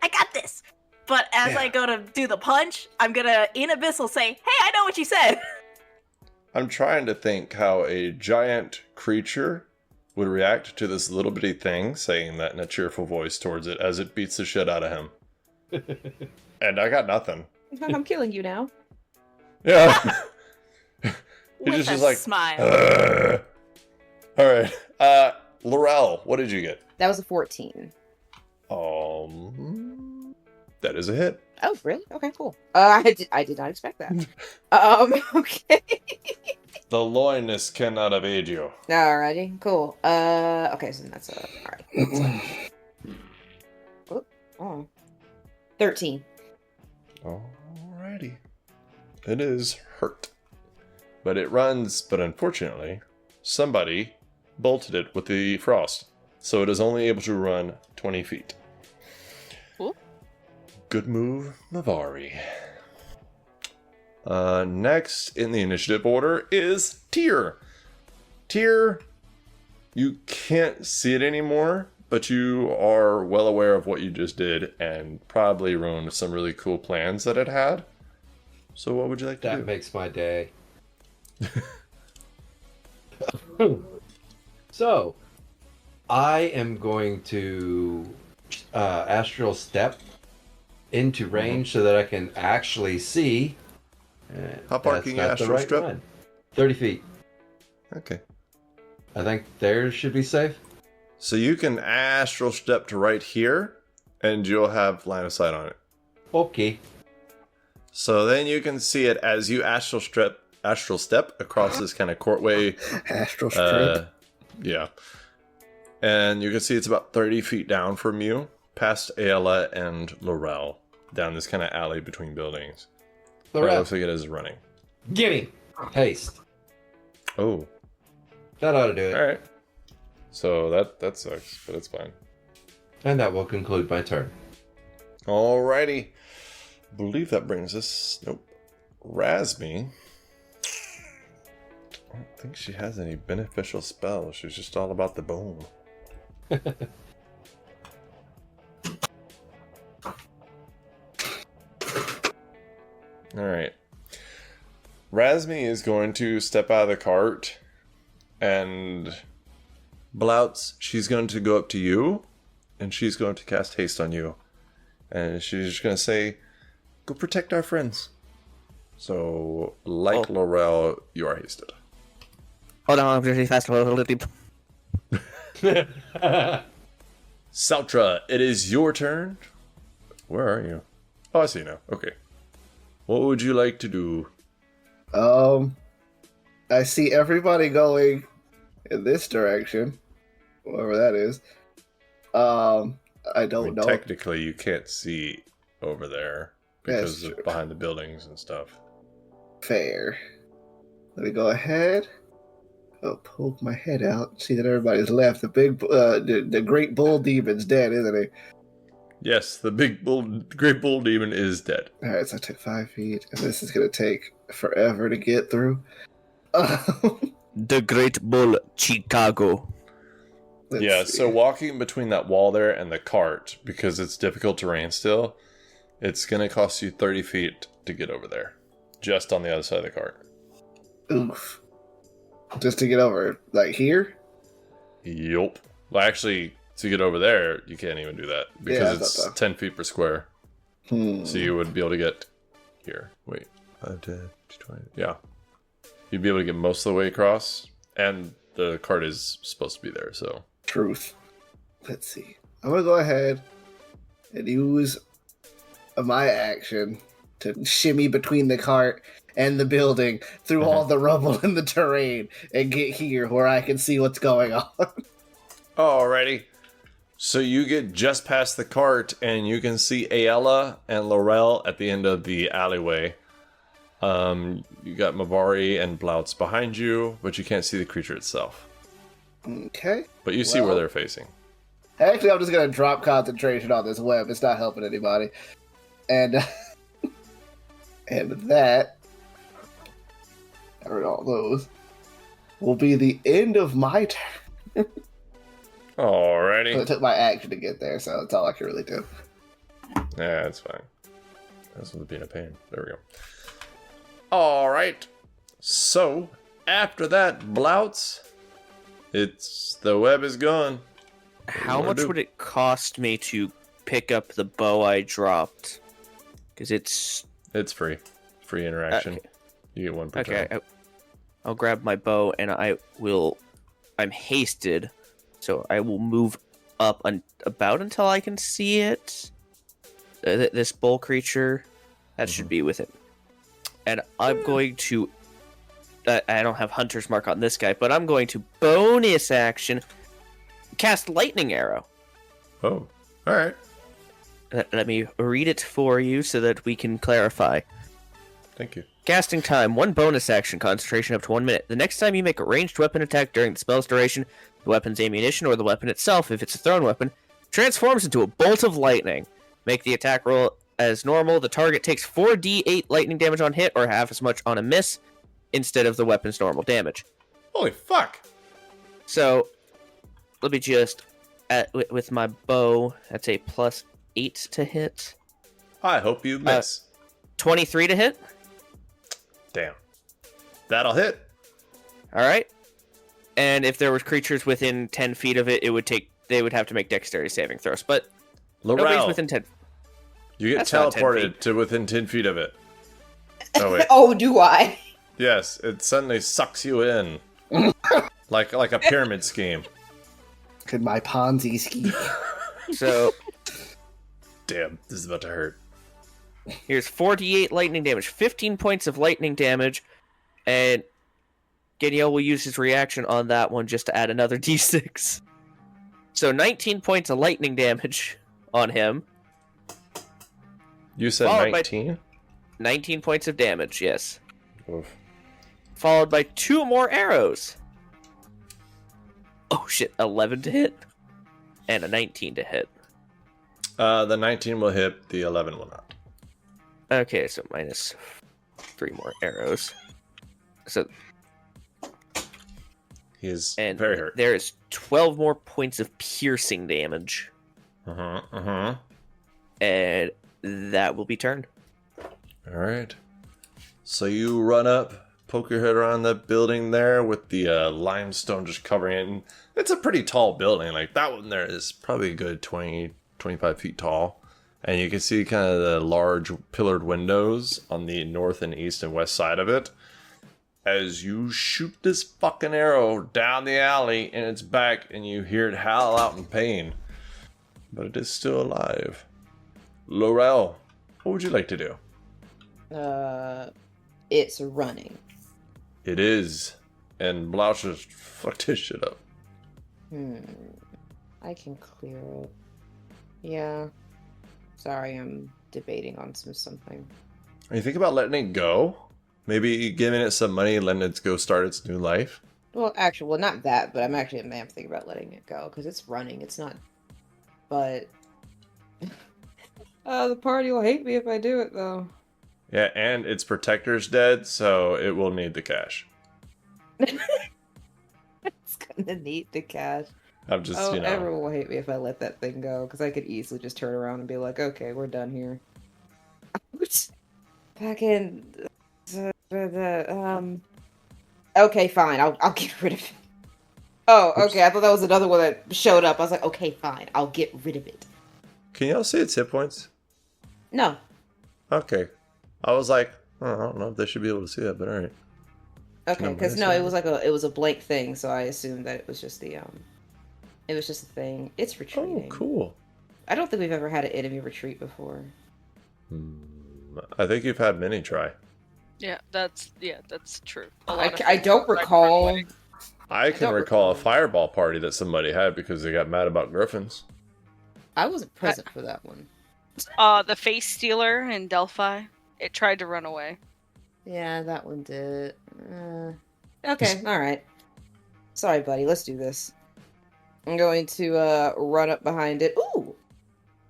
B: I got this. But as I go to do the punch, I'm gonna in Abyssal say, "Hey, I know what you said."
A: I'm trying to think how a giant creature would react to this little bitty thing saying that in a cheerful voice towards it as it beats the shit out of him. And I got nothing.
E: I'm killing you now.
A: Yeah.
B: With
A: just
B: a
A: like,
B: smile.
A: All right. Lorel, what did you get?
E: That was a 14.
A: That is a hit.
E: Oh, really? Okay, cool. I did not expect that. Okay.
A: The loinness cannot evade you.
E: Alrighty, cool. Okay, so that's alright. Oh. 13.
A: Alrighty. It is hurt. But it runs, but unfortunately, somebody bolted it with the frost. So it is only able to run 20 feet.
F: Cool.
A: Good move, Mavari. Next in the initiative order is Tyr. Tyr, you can't see it anymore, but you are well aware of what you just did and probably ruined some really cool plans that it had. So what would you like to do?
G: That makes my day. So, I am going to astral step into range so that I can actually see.
A: How far
G: That's
A: can you
G: not the
A: astral
G: right
A: step?
G: one. 30 feet.
A: Okay.
G: I think theirs should be safe.
A: So you can astral step to right here, and you'll have line of sight on it.
G: Okay.
A: So then you can see it as you astral step across this kind of courtway.
D: Astral strip.
A: Yeah. And you can see it's about 30 feet down from you, past Ayala and Lorel, down this kind of alley between buildings. But it
G: Lorel,
A: looks like it is running.
G: gimme! Haste.
A: Oh.
G: That ought to do it.
A: Alright. So that sucks, but it's fine.
G: And that will conclude my turn.
A: Alrighty. I believe that brings us... Nope. Razmi. I don't think she has any beneficial spells. She's just all about the bone. Alright. Razmi is going to step out of the cart, and Blautz, she's going to go up to you, and she's going to cast haste on you. And she's just going to say, "Go protect our friends." So, like Lorel, you are hasted.
C: Hold on, really fast.
A: Sautra, it is your turn. Where are you? Oh, I see you now. Okay. What would you like to do?
D: I see everybody going in this direction, wherever that is. I don't know.
A: Technically, you can't see over there because
D: That's
A: of
D: true.
A: behind the buildings and stuff.
D: Fair. Let me go ahead. I'll poke my head out. See that everybody's left. The big, the great bull demon's dead, isn't he?
A: Yes, the great bull demon is dead.
D: Alright, so I took 5 feet, and this is gonna take forever to get through.
C: The Great Bull Chicago.
D: Let's see.
A: So walking between that wall there and the cart, because it's difficult terrain still, it's going to cost you 30 feet to get over there. Just on the other side of the cart.
D: Oof. Just to get over, like here?
A: Yup. Well, actually, to get over there, you can't even do that. Because it's 10 feet per square. So you would be able to get here. Wait. 5, 10, 20. Yeah. You'd be able to get most of the way across. And the cart is supposed to be there, so...
D: Truth. Let's see. I'm gonna go ahead and use my action to shimmy between the cart and the building through all the rubble and the terrain and get here where I can see what's going on.
A: Alrighty. So you get just past the cart and you can see Ayala and Lorel at the end of the alleyway. You got Mavari and Blautz behind you, but you can't see the creature itself.
D: Okay.
A: But you see where they're facing.
D: Actually, I'm just gonna drop concentration on this web. It's not helping anybody. And and that, I read all those, will be the end of my turn.
A: Alrighty.
D: So it took my action to get there, so that's all I can really do.
A: Yeah, that's fine. That's what's being a pain. There we go. Alright. So, after that, Blautz, the web is gone.
C: How much would it cost me to pick up the bow I dropped? Because it's
A: free. Free interaction.
C: Okay.
A: You get one per turn.
C: Okay, I'll grab my bow and I'm hasted, so I will move up about until I can see it. This bull creature, that should be with it. And I'm going to... I don't have Hunter's Mark on this guy, but I'm going to bonus action cast Lightning Arrow.
A: Oh, alright.
C: Let me read it for you so that we can clarify.
A: Thank you.
C: Casting time, 1 bonus action, concentration up to 1 minute. The next time you make a ranged weapon attack during the spell's duration, the weapon's ammunition or the weapon itself, if it's a thrown weapon, transforms into a bolt of lightning. Make the attack roll as normal. The target takes 4d8 lightning damage on hit or half as much on a miss instead of the weapon's normal damage.
A: Holy fuck!
C: So, let me just... with my bow, that's a +8 to hit.
A: I hope you miss.
C: 23 to hit.
A: Damn. That'll hit.
C: Alright. And if there were creatures within 10 feet of it, they would have to make dexterity saving throws. But nobody's
A: Lorel,
C: within 10.
A: you get
C: That's not 10
A: teleported
C: feet.
A: to within 10 feet of it. Oh, wait.
E: Oh, do I?
A: Yes, it suddenly sucks you in. like a pyramid scheme.
D: Could my Ponzi scheme?
C: So,
A: Damn, this is about to hurt.
C: here's 48 lightning damage, 15 points of lightning damage, and Danielle will use his reaction on that one just to add another d6. So 19 points of lightning damage on him.
A: You said
C: Followed by-
A: 19?
C: 19 points of damage, yes.
A: Oof.
C: Followed by 2 more arrows. Oh shit, 11 to hit. And a 19 to hit.
A: The 19 will hit, the 11 will not.
C: Okay, so minus 3 more arrows. So
A: He is
C: and
A: very hurt.
C: there is 12 more points of piercing damage. And that will be turned.
A: Alright. So you run up, poke your head around that building there with the limestone just covering it. And it's a pretty tall building. Like, that one there is probably a good 20, 25 feet tall. And you can see kind of the large pillared windows on the north and east and west side of it. As you shoot this fucking arrow down the alley in its back, and you hear it howl out in pain. But it is still alive. Lorel, what would you like to do?
E: It's running.
A: It is. And Blautz just fucked his shit up.
E: I can clear it. Yeah. Sorry, I'm debating on something.
A: Are you thinking about letting it go? Maybe giving it some money and letting it go start its new life?
E: Well, actually, well, not that, but I'm thinking about letting it go because it's running. It's not. But The party will hate me if I do it, though.
A: Yeah, and its protector's dead, so it will need the cash.
E: It's gonna need the cash.
A: I'm just,
E: Everyone will hate me if I let that thing go, because I could easily just turn around and be like, okay, we're done here. Back in... Okay, fine, I'll get rid of it. Oh, okay, I thought that was another one that showed up. I was like, okay, fine, I'll get rid of it.
A: Can y'all see its hit points?
E: No.
A: Okay. I was like, I don't know if they should be able to see that, but alright.
E: Okay, because no, it was a blank thing, so I assumed that it was just the it was just a thing. It's retreating.
A: Oh, cool.
E: I don't think we've ever had an enemy retreat before.
A: I think you've had many try.
F: Yeah, that's true.
E: I don't recall.
A: I can recall a fireball party that somebody had because they got mad about griffins.
E: I wasn't present for that one.
F: The face stealer in Delphi, it tried to run away.
E: Yeah, that one did. Okay, alright. Sorry, buddy, let's do this. I'm going to run up behind it. Ooh!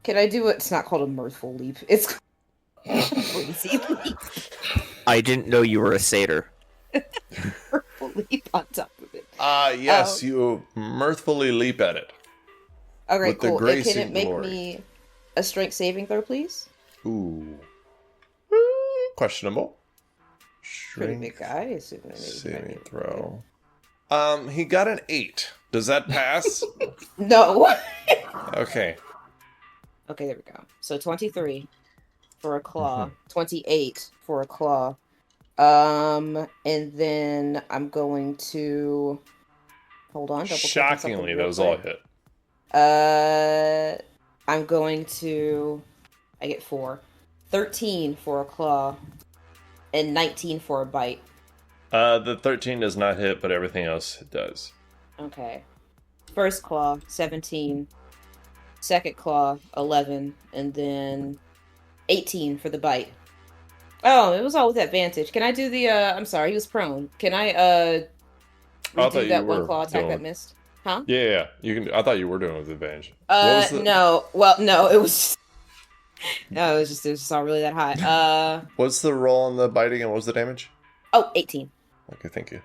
E: Can I do it? It's not called a mirthful leap. It's called a crazy leap.
C: I didn't know you were a satyr.
E: Mirthful leap on top of it.
A: Yes, you mirthfully leap at it.
E: Okay,
A: with the
E: cool.
A: grace
E: Can it
A: and
E: make
A: glory.
E: me a strength saving throw, please?
A: Ooh. Questionable.
E: Pretty big guy, assuming I
A: Saving throw. He got an 8. Does that pass?
E: No.
A: Okay.
E: Okay, there we go. So 23 for a claw, 28 for a claw. And then I'm going to hold on.
A: Shockingly, those all hit.
E: I'm going to. I get 4, 13 for a claw, and 19 for a bite.
A: The 13 does not hit, but everything else does.
E: Okay. First claw, 17. Second claw, 11. And then 18 for the bite. Oh, it was all with advantage. Can I do the, I'm sorry, he was prone. Can I, redo that one claw attack that missed? Huh?
A: Yeah, you can. I thought you were doing it with advantage.
E: No. Well, no, it was... No, it was just not really that high.
A: What's the roll on the biting and what was the damage?
E: Oh, 18.
A: Okay, thank you.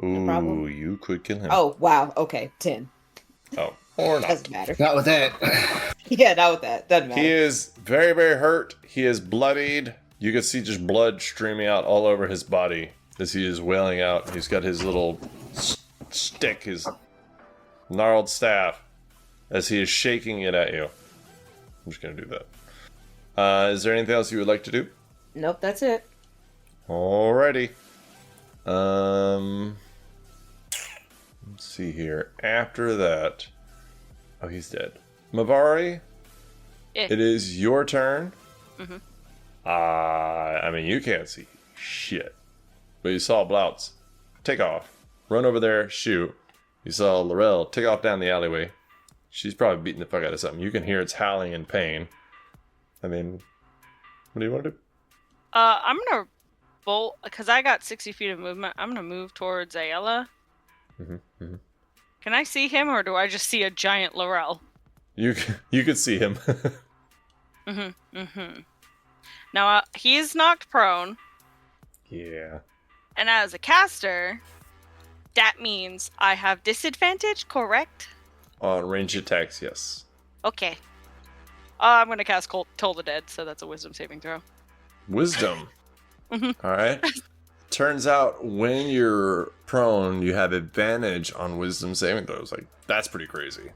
E: No
A: Ooh,
E: problem.
A: you could kill him.
E: Oh, wow. Okay, 10.
A: Oh, or not.
E: Doesn't matter.
D: Not with that.
E: Yeah, not with that. Doesn't matter.
A: He is very, very hurt. He is bloodied. You can see just blood streaming out all over his body as he is wailing out. He's got his little stick, his gnarled staff, as he is shaking it at you. I'm just going to do that. Is there anything else you would like to do?
E: Nope, that's it.
A: Alrighty. Let's see here. After that... Oh, he's dead. Mavari, it is your turn.
F: Mm-hmm.
A: I mean, you can't see shit. But you saw Blautz take off, run over there, shoot. You saw Lorel take off down the alleyway. She's probably beating the fuck out of something. You can hear it's howling in pain. I mean, what do you want to do?
F: I'm gonna bolt, because I got 60 feet of movement. I'm gonna move towards Ayala. Can I see him, or do I just see a giant Lorel?
A: You could see him.
F: Now, he's knocked prone.
A: Yeah.
F: And as a caster, that means I have disadvantage, correct?
A: On range attacks, yes.
F: Okay. I'm going to cast Toll the Dead, so that's a wisdom saving throw.
A: Wisdom. Alright. Turns out when you're prone, you have advantage on wisdom saving throws. Like, that's pretty crazy.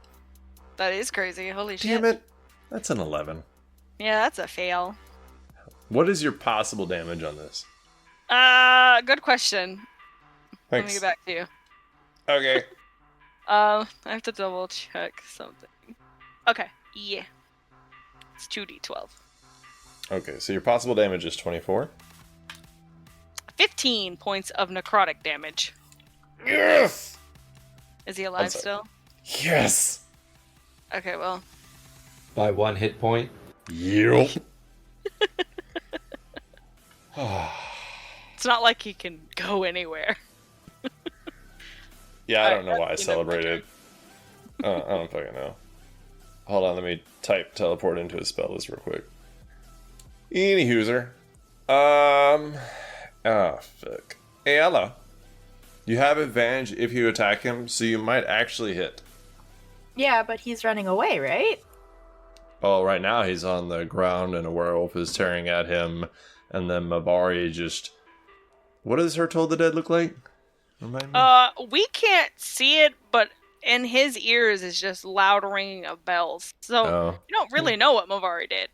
F: That is crazy. Holy shit.
A: Damn it. That's an 11.
F: Yeah, that's a fail.
A: What is your possible damage on this?
F: Good question.
A: Thanks.
F: Let me get back to you.
A: Okay.
F: I have to double check something. Okay, yeah. It's 2d12.
A: Okay, so your possible damage is 24.
F: 15 points of necrotic damage.
A: Yes!
F: Is he alive still?
A: Yes!
F: Okay, well.
G: By 1 hit point.
A: Yep.
F: It's not like he can go anywhere.
A: Yeah, I don't know why I celebrated. I don't fucking know. Hold on, let me type teleport into his spell list real quick. Any hooser. Fuck. Hey, Ella. You have advantage if you attack him, so you might actually hit.
B: Yeah, but he's running away, right?
A: Oh, right now he's on the ground and a werewolf is tearing at him, and then Mabari just... What does her Toll the Dead look like? Remind me?
F: We can't see it, but in his ears is just loud ringing of bells. So you don't really know what Mavari did.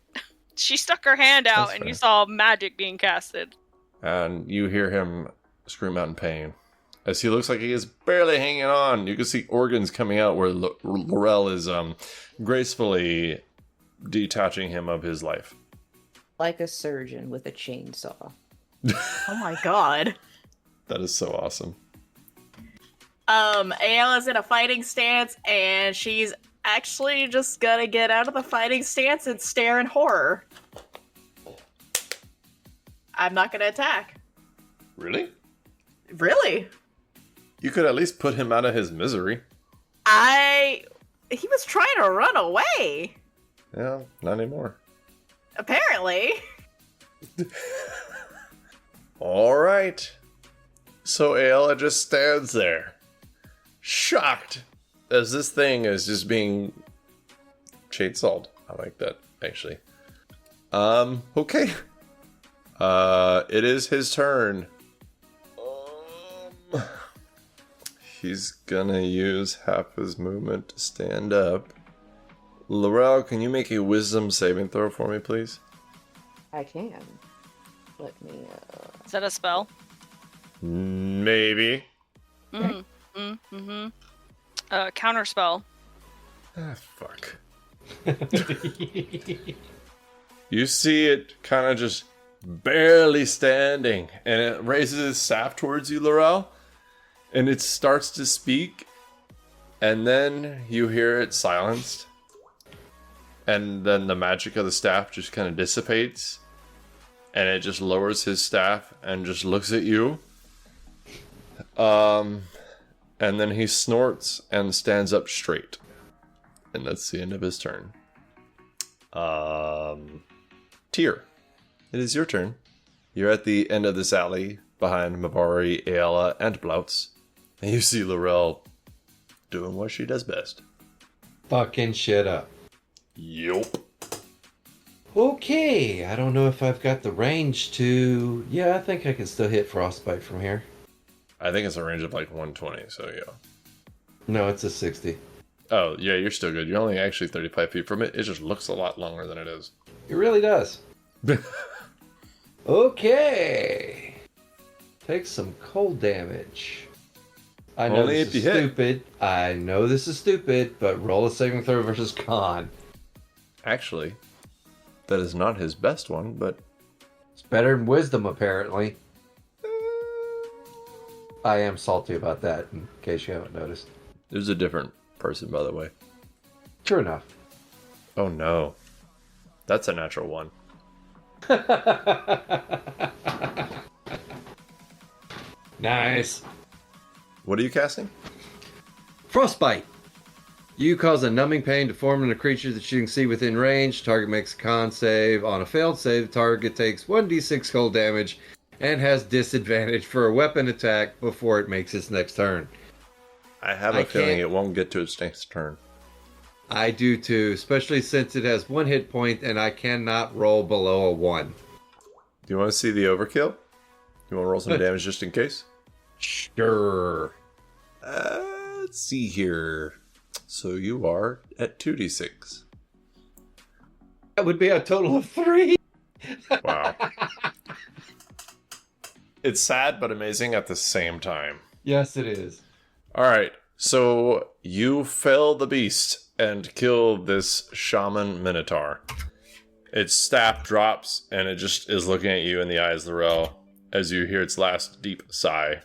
F: She stuck her hand out, and you saw magic being casted.
A: And you hear him scream out in pain. As he looks like he is barely hanging on. You can see organs coming out where Lorel is gracefully detaching him of his life.
E: Like a surgeon with a chainsaw.
B: Oh my god.
A: That is so awesome.
B: Ayla's in a fighting stance, and she's actually just gonna get out of the fighting stance and stare in horror. I'm not gonna attack.
A: Really?
B: Really?
A: You could at least put him out of his misery.
B: He was trying to run away.
A: Yeah, not anymore.
B: Apparently.
A: Alright. So Ayla just stands there, shocked, as this thing is just being chainsawed. I like that, actually. Okay. It is his turn. He's gonna use half his movement to stand up. Lorel, can you make a wisdom saving throw for me, please?
E: I can. Let me,
F: Is that a spell?
A: Maybe.
F: Counter spell.
A: Ah, fuck. You see it kind of just barely standing, and it raises its staff towards you, Lorel, and it starts to speak, and then you hear it silenced, and then the magic of the staff just kind of dissipates, and it just lowers his staff and just looks at you. And then he snorts and stands up straight. And that's the end of his turn. Tyr, it is your turn. You're at the end of this alley behind Mabari, Ayala, and Blautz. And you see Lorel doing what she does best.
G: Fucking shit up.
A: Yup.
G: Okay, I don't know if I've got the range to... Yeah, I think I can still hit Frostbite from here.
A: I think it's a range of like 120, so yeah.
G: No, it's a 60.
A: Oh, yeah, you're still good. You're only actually 35 feet from it. It just looks a lot longer than it is.
G: It really does. Okay. Take some cold damage. I know
A: Only
G: this
A: if
G: is
A: you hit.
G: stupid. I know this is stupid, but roll a saving throw versus con.
A: Actually, that is not his best one, but...
G: It's better than wisdom, apparently. I am salty about that, in case you haven't noticed.
A: There's a different person, by the way.
G: True enough.
A: Oh no. That's a natural one.
G: Nice.
A: What are you casting?
G: Frostbite. You cause a numbing pain to form in a creature that you can see within range. Target makes a con save. On a failed save, the target takes 1d6 cold damage and has disadvantage for a weapon attack before it makes its next turn.
A: I have a feeling it won't get to its next turn.
G: I do too, especially since it has 1 hit point and I cannot roll below a 1.
A: Do you want to see the overkill? You want to roll some damage just in case?
G: Sure.
A: Let's see here. So you are at 2d6.
G: That would be a total of 3.
A: Wow. It's sad but amazing at the same time.
G: Yes, it is.
A: Alright, so you fell the beast and kill this shaman Minotaur. Its staff drops and it just is looking at you in the eyes, Lorel, as you hear its last deep sigh.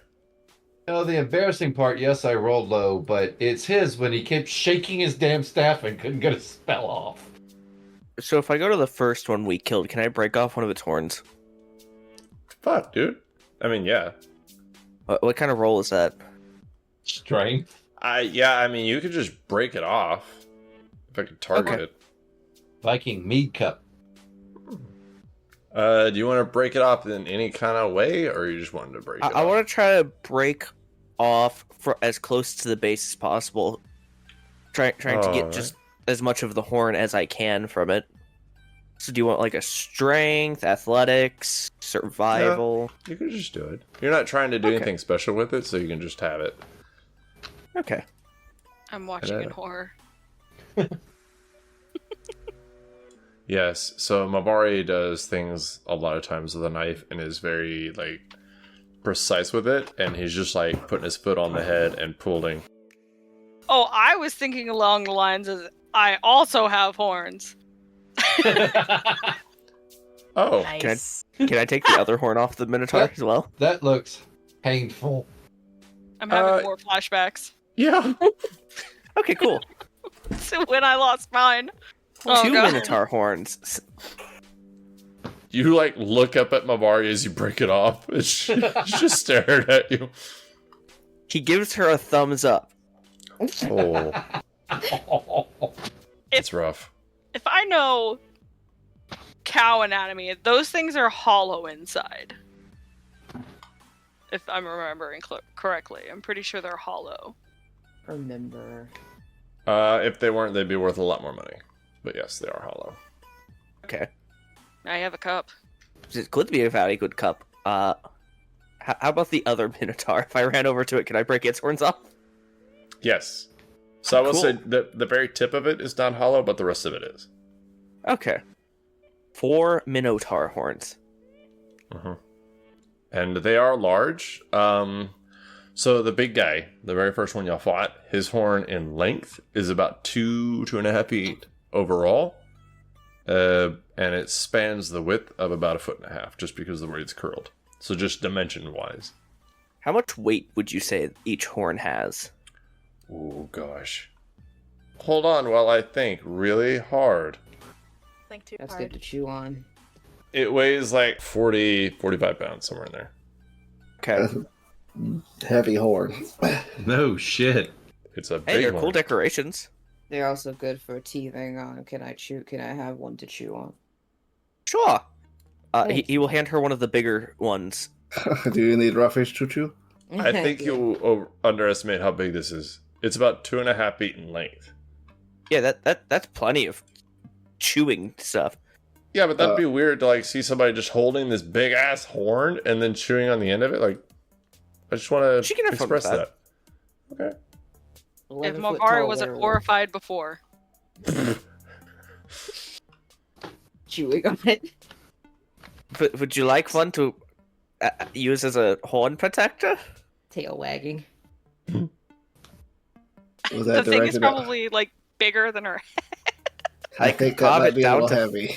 G: No, the embarrassing part, yes, I rolled low, but it's his when he kept shaking his damn staff and couldn't get a spell off.
C: So if I go to the first one we killed, can I break off one of its horns?
A: Fuck, dude. I mean, yeah.
C: What kind of roll is that?
G: Strength?
A: Yeah, I mean, you could just break it off. If I could target
C: Okay.
A: it.
G: Viking mead cup.
A: Do you want to break it off in any kind of way, or you just wanted to break it
C: I
A: off?
C: want to try to break off for as close to the base as possible. Trying to get
A: Alright.
C: just as much of the horn as I can from it. So do you want like a strength, athletics, survival?
A: You can just do it. You're not trying to do
C: Okay.
A: anything special with it, so you can just have it.
C: Okay.
F: I'm watching in horror.
A: Yes, so Mabari does things a lot of times with a knife and is very, like, precise with it, and he's just, like, putting his foot on the head and pulling.
F: Oh, I was thinking along the lines of I also have horns.
A: Oh,
B: Nice.
C: Can I take the other horn off the Minotaur as well?
G: That looks painful.
F: I'm having more flashbacks.
A: yeah.
C: Okay, cool.
F: So when I lost mine. Oh,
C: Two
F: God.
C: Minotaur horns.
A: You, like, look up at Mabari as you break it off. It's just staring at you.
C: He gives her a thumbs up.
A: Oh, it's rough.
F: If I know cow anatomy, those things are hollow inside. If I'm remembering correctly, I'm pretty sure they're hollow.
E: Remember.
A: If they weren't, they'd be worth a lot more money. But yes, they are hollow.
C: Okay.
F: I have a cup.
C: It could be a very good cup. How about the other Minotaur? If I ran over to it, can I break its horns off?
A: Yes. So I will
C: Cool.
A: say the very tip of it is not hollow, but the rest of it is.
C: Okay. 4 Minotaur horns.
A: And they are large. So the big guy, the very first one y'all fought, his horn in length is about 2.5 feet overall. And it spans the width of about 1.5 feet, just because of the way it's curled. So just dimension-wise.
C: How much weight would you say each horn has?
A: Oh, gosh. Hold on while I think really hard.
B: Think too
E: That's
B: hard.
E: good to chew on.
A: It weighs like 45 pounds, somewhere in there.
C: Okay.
D: Heavy horn.
G: No shit.
A: It's a
C: Hey,
A: big
C: they're
A: one.
C: cool decorations.
E: They're also good for teething on. Can I have one to chew on?
C: Sure. He
E: Thanks.
C: will hand her one of the bigger ones.
D: Do you need roughage choo-choo?
A: I think you'll underestimate how big this is. It's about 2.5 feet in length.
C: Yeah, that's plenty of chewing stuff.
A: Yeah, but that'd be weird to like see somebody just holding this big ass horn and then chewing on the end of it. Like, I just want
C: She can
A: to
C: have fun with
A: express that. Okay.
F: If
E: 11-foot
F: Mabari
E: tall
F: wasn't
E: werewolf
F: horrified before.
E: chewing on it.
C: But would you like one to use as a horn protector?
E: Tail wagging.
D: Was
F: The
D: that
F: thing is
D: directed at...
F: probably like bigger than her.
D: I
C: could
D: think that
C: carve
D: might
C: it
D: be a
C: down
D: little
C: to.
D: heavy.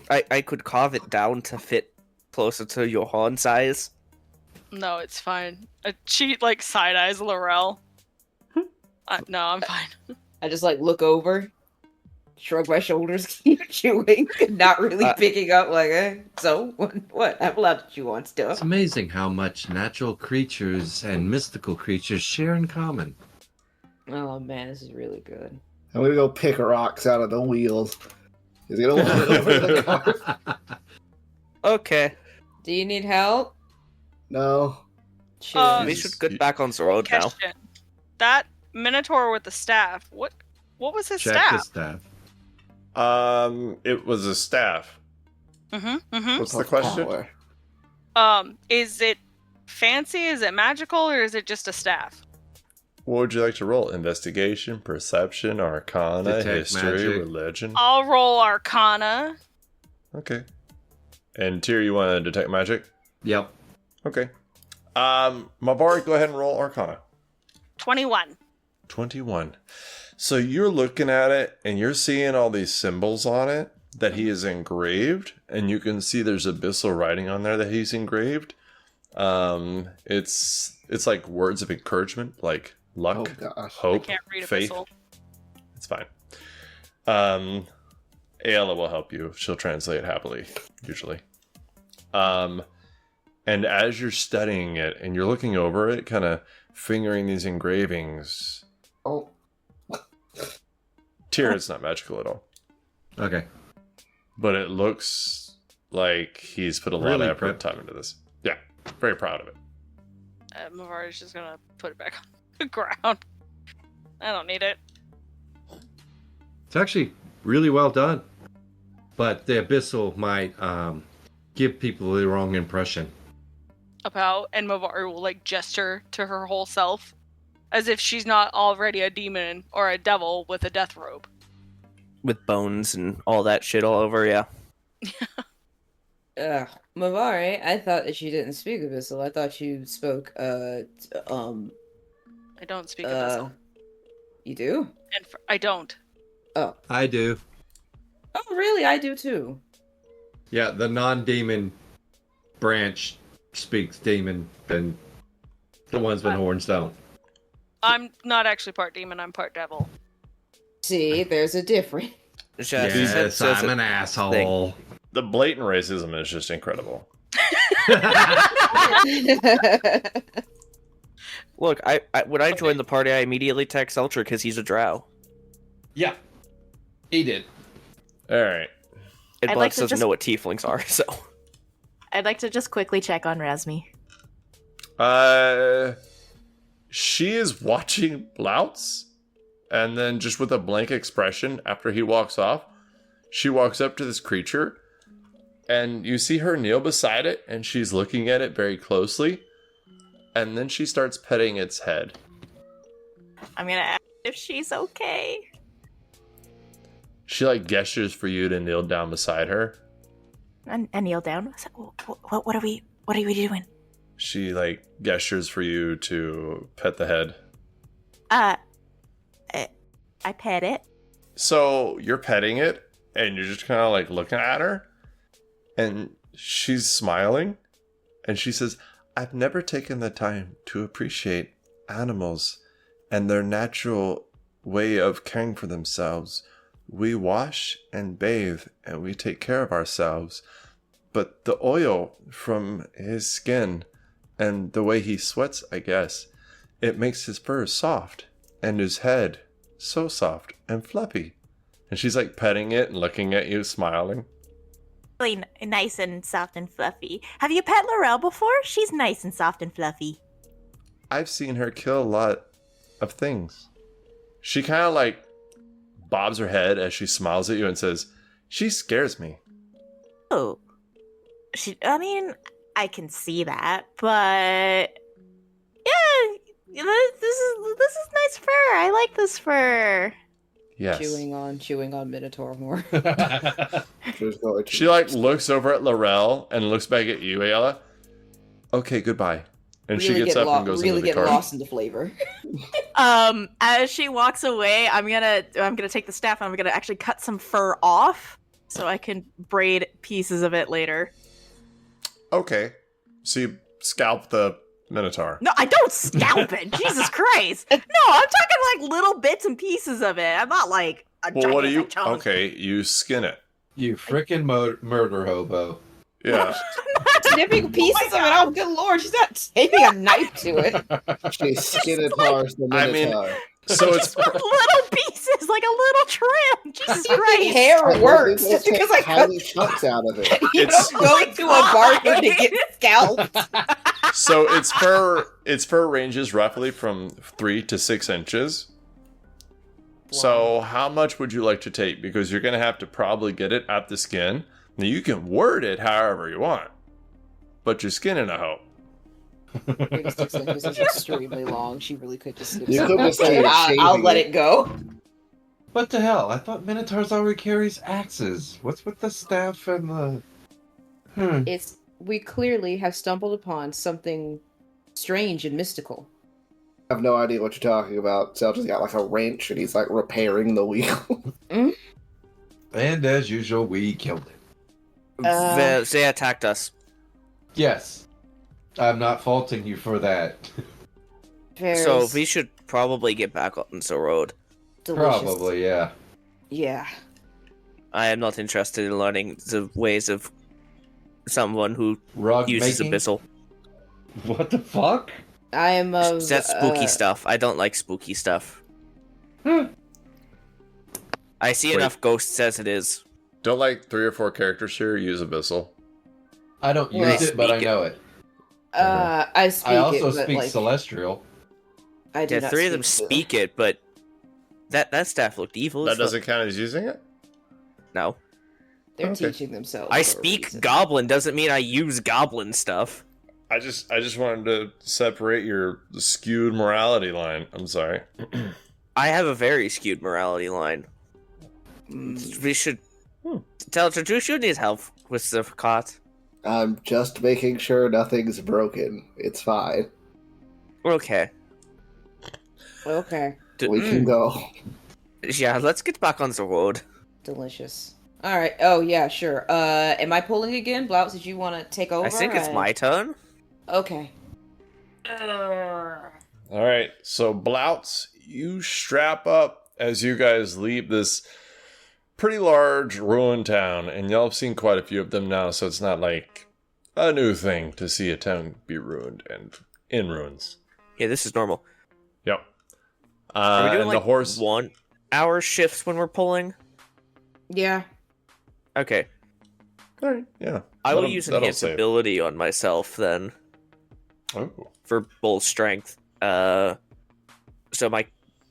C: I could carve it down to fit closer to your horn size.
F: No, it's fine. She like side eyes Lorel. No, I'm fine.
E: I just like look over, shrug my shoulders, keep chewing, not really picking up. Like, so what? I'm allowed to chew on
G: It's
E: stuff.
G: amazing how much natural creatures and mystical creatures share in common.
E: Oh man, this is really good.
D: I'm gonna go pick rocks out of the wheels. He's gonna walk over to the car.
C: Okay.
E: Do you need help?
D: No.
E: Sure.
C: We should get back on the road now.
F: Question. That Minotaur with the staff. What was his
G: Check the
F: staff?
G: staff.
A: It was a staff.
F: Mm-hmm.
A: What's the question?
F: Is it fancy? Is it magical? Or is it just a staff?
A: What would you like to roll? Investigation, perception, arcana,
G: Detect
A: history,
G: magic.
A: religion?
F: I'll roll Arcana.
A: Okay. And Tyr, you want to detect magic?
G: Yep.
A: Okay. Mabari, go ahead and roll arcana.
F: 21.
A: 21. So you're looking at it and you're seeing all these symbols on it that he is engraved, and you can see there's abyssal writing on there that he's engraved. It's like words of encouragement, like luck,
D: Oh gosh.
A: hope,
F: Can't read
A: faith.
F: Abyssal.
A: It's fine. Ayla will help you. She'll translate happily, usually. And as you're studying it and you're looking over it, kind of fingering these engravings,
D: Oh.
A: Tyr, it's not magical at all.
G: Okay.
A: But it looks like he's put a lot
G: Really
A: of effort and
G: proud.
A: time into this. Yeah, very proud of it.
F: Mavari's just gonna put it back on the ground. I don't need it.
G: It's actually really well done. But the abyssal might give people the wrong impression.
F: About, and Mavari will like gesture to her whole self as if she's not already a demon or a devil with a death robe.
C: With bones and all that shit all over, yeah.
E: Mavari, I thought that you didn't speak Abyssal. I thought you spoke,
F: I don't speak Abyssal.
E: You do?
F: And I don't.
E: Oh.
G: I do.
E: Oh, really? I do too.
G: Yeah, the non-demon branch speaks demon, and the ones with horns don't.
F: I'm not actually part demon, I'm part devil.
E: See, there's a difference.
G: Yes, I'm an asshole.
A: The blatant racism is just incredible.
C: Look, I when I joined the party, I immediately text Ultra because he's a drow.
G: Yeah, he did.
A: All right.
C: And
B: I'd
C: Blautz
B: like to
C: doesn't
B: just-
C: know what tieflings are, so.
B: I'd like to just quickly check on Razmi.
A: She is watching Blautz, and then just with a blank expression after he walks off, she walks up to this creature, and you see her kneel beside it, and she's looking at it very closely, and then she starts petting its head.
B: I'm gonna ask if she's okay.
A: She like gestures for you to kneel down beside her.
B: And kneel down. What are we doing?
A: She like gestures for you to pet the head.
B: I pet it.
A: So you're petting it, and you're just kind of like looking at her, and she's smiling, and she says, "I've never taken the time to appreciate animals and their natural way of caring for themselves. We wash and bathe, and we take care of ourselves. But the oil from his skin and the way he sweats, I guess, it makes his fur soft and his head so soft and fluffy." And she's like petting it and looking at you, smiling.
B: Really nice and soft and fluffy. Have you pet Lorel before? She's nice and soft and fluffy.
A: I've seen her kill a lot of things. She kind of like bobs her head as she smiles at you and says, "She scares me."
B: Oh. I can see that, but yeah, this is nice fur. I like this fur.
A: Yes.
E: Chewing on Minotaur more.
A: She like looks over at Lorel and looks back at you, Ayala. "Okay, goodbye." And she gets up and goes into the car.
E: Lost in the flavor.
B: As she walks away, I'm gonna take the staff and I'm gonna actually cut some fur off so I can braid pieces of it later.
A: Okay. So you scalp the Minotaur.
B: No, I don't scalp it. Jesus Christ! No, I'm talking like little bits and pieces of it. I'm not like a
A: Well, what do you?
B: gigantic chunk.
A: Okay, you skin it.
G: You frickin' murder hobo.
A: Yeah.
E: Snipping pieces of it. Oh, good lord! She's not taking a knife to it.
D: She's Skinatar's the
A: I mean,
D: Minotaur.
A: So it's
B: little pieces, like a little trim. Jesus Christ!
E: Hair works just
D: Take
E: because I cut.
D: tiny chunks out of it.
E: You
A: It's-
E: don't go to a barber to get scalped.
A: so its fur ranges roughly from 3 to 6 inches. So how much would you like to take? Because you're gonna have to probably get it at the skin. Now you can word it however you want, but you're skinning a hoe.
E: 36 inches is extremely long. She really could just. snip
D: You
E: something
D: could
E: up,
D: just say
E: but I'll
D: shaving
E: let
D: it.
E: it go.
G: What the hell? I thought Minotaurs already carries axes. What's with the staff and the...
E: We clearly have stumbled upon something strange and mystical.
D: I have no idea what you're talking about. Selja's got like a wrench and he's like repairing the wheel.
G: And as usual, we killed him.
C: They attacked us.
G: Yes. I'm not faulting you for that.
C: So we should probably get back on the road.
E: Delicious.
G: Probably, yeah.
E: Yeah.
C: I am not interested in learning the ways of someone who
G: Rug
C: uses
G: making?
C: abyssal.
G: What the fuck?
E: I am of.
C: That's spooky stuff. I don't like spooky stuff. I see
A: Wait.
C: enough ghosts as it is.
A: Don't like 3 or 4 characters here use Abyssal.
G: I don't
E: Well,
G: use it, but I
C: speak it.
G: know it.
E: I speak
G: I also
E: it, but,
G: speak
E: like,
G: Celestial.
E: I do
C: Yeah,
E: not
C: 3 of them
E: speak
C: speak it, but that staff looked evil.
A: That
C: as fuck.
A: doesn't count as using it?
C: No.
E: They're
A: Okay.
E: teaching themselves.
C: I
E: for a
C: speak
E: reason.
C: goblin doesn't mean I use goblin stuff.
A: I just wanted to separate your skewed morality line. I'm sorry.
C: I have a very skewed morality line. We should tell Tratush needs help with the cot.
D: I'm just making sure nothing's broken. It's fine.
C: Okay.
E: Okay.
D: We can go.
C: Yeah, let's get back on the road.
E: Delicious. All right. Oh yeah, sure. Am I pulling again, Blautz? Did you want to take over?
C: I think it's my turn.
E: Okay.
A: All right, so Blautz, you strap up as you guys leave this pretty large ruined town, and y'all have seen quite a few of them now, so it's not like a new thing to see a town be ruined and in ruins.
C: Yeah, this is normal.
A: Yep.
C: Are we doing
A: and
C: like
A: the horse?
C: 1 hour shifts when we're pulling?
E: Yeah.
C: Okay.
A: All right, yeah.
C: I will
A: That'll-
C: use
A: that'll
C: enhanced
A: save.
C: ability on myself then
A: Oh,
C: for bull strength. So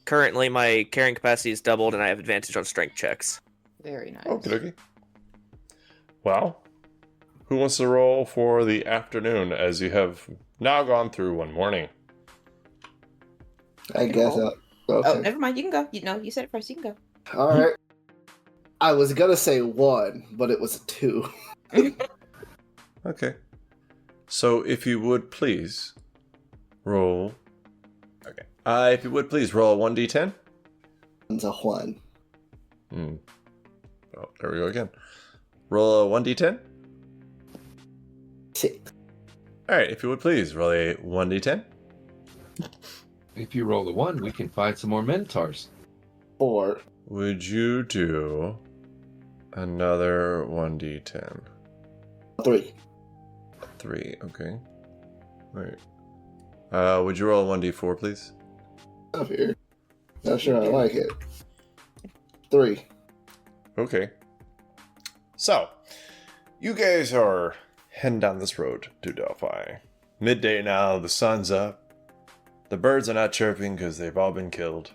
C: currently my carrying capacity is doubled, and I have advantage on strength checks.
E: Very nice.
A: okay, okay. Well, who wants to roll for the afternoon as you have now gone through one morning?
D: I guess. Okay.
E: Oh, never mind. You can go. You said it first. You can go.
D: All right. I was gonna say 1, but it was 2.
A: Okay. So if you would please roll. Okay. If you would please roll a 1d10.
D: It's a 1.
A: Oh, there we go again. Roll a 1d10.
D: 6.
A: All right. If you would please roll a 1d10.
G: If you roll a 1, we can find some more Minotaurs.
D: 4.
A: Would you do another 1d10?
D: 3.
A: 3. Okay. All right. Would you roll a 1d4, please?
D: Up here. Not sure I like it. 3.
A: Okay. So, you guys are heading down this road to Delphi. Midday now, the sun's up. The birds are not chirping because they've all been killed.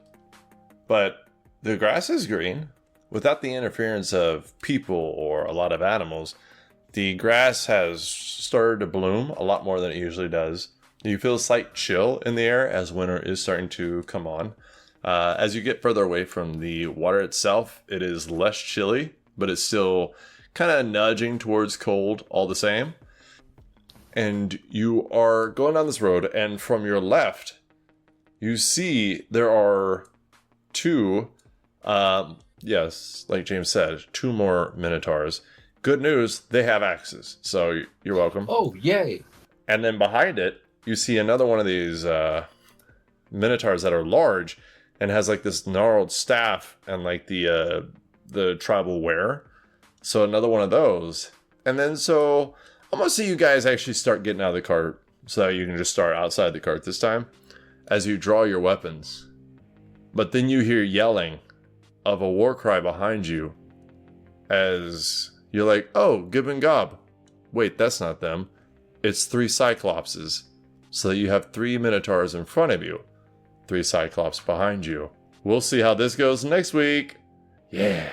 A: But the grass is green. Without the interference of people or a lot of animals, the grass has started to bloom a lot more than it usually does. You feel a slight chill in the air as winter is starting to come on. As you get further away from the water itself, it is less chilly, but it's still kind of nudging towards cold all the same. And you are going down this road, and from your left, you see there are 2, yes, like James said, 2 more Minotaurs. Good news, they have axes, so you're welcome.
G: Oh, yay!
A: And then behind it, you see another one of these Minotaurs that are large and has like this gnarled staff and like the tribal wear. So another one of those. And then so I'm going to see you guys actually start getting out of the cart so that you can just start outside the cart this time as you draw your weapons. But then you hear yelling of a war cry behind you as you're like, oh, Gib and Gob. Wait, that's not them. It's 3 Cyclopses. So that you have 3 Minotaurs in front of you, 3 Cyclops behind you. We'll see how this goes next week. Yeah.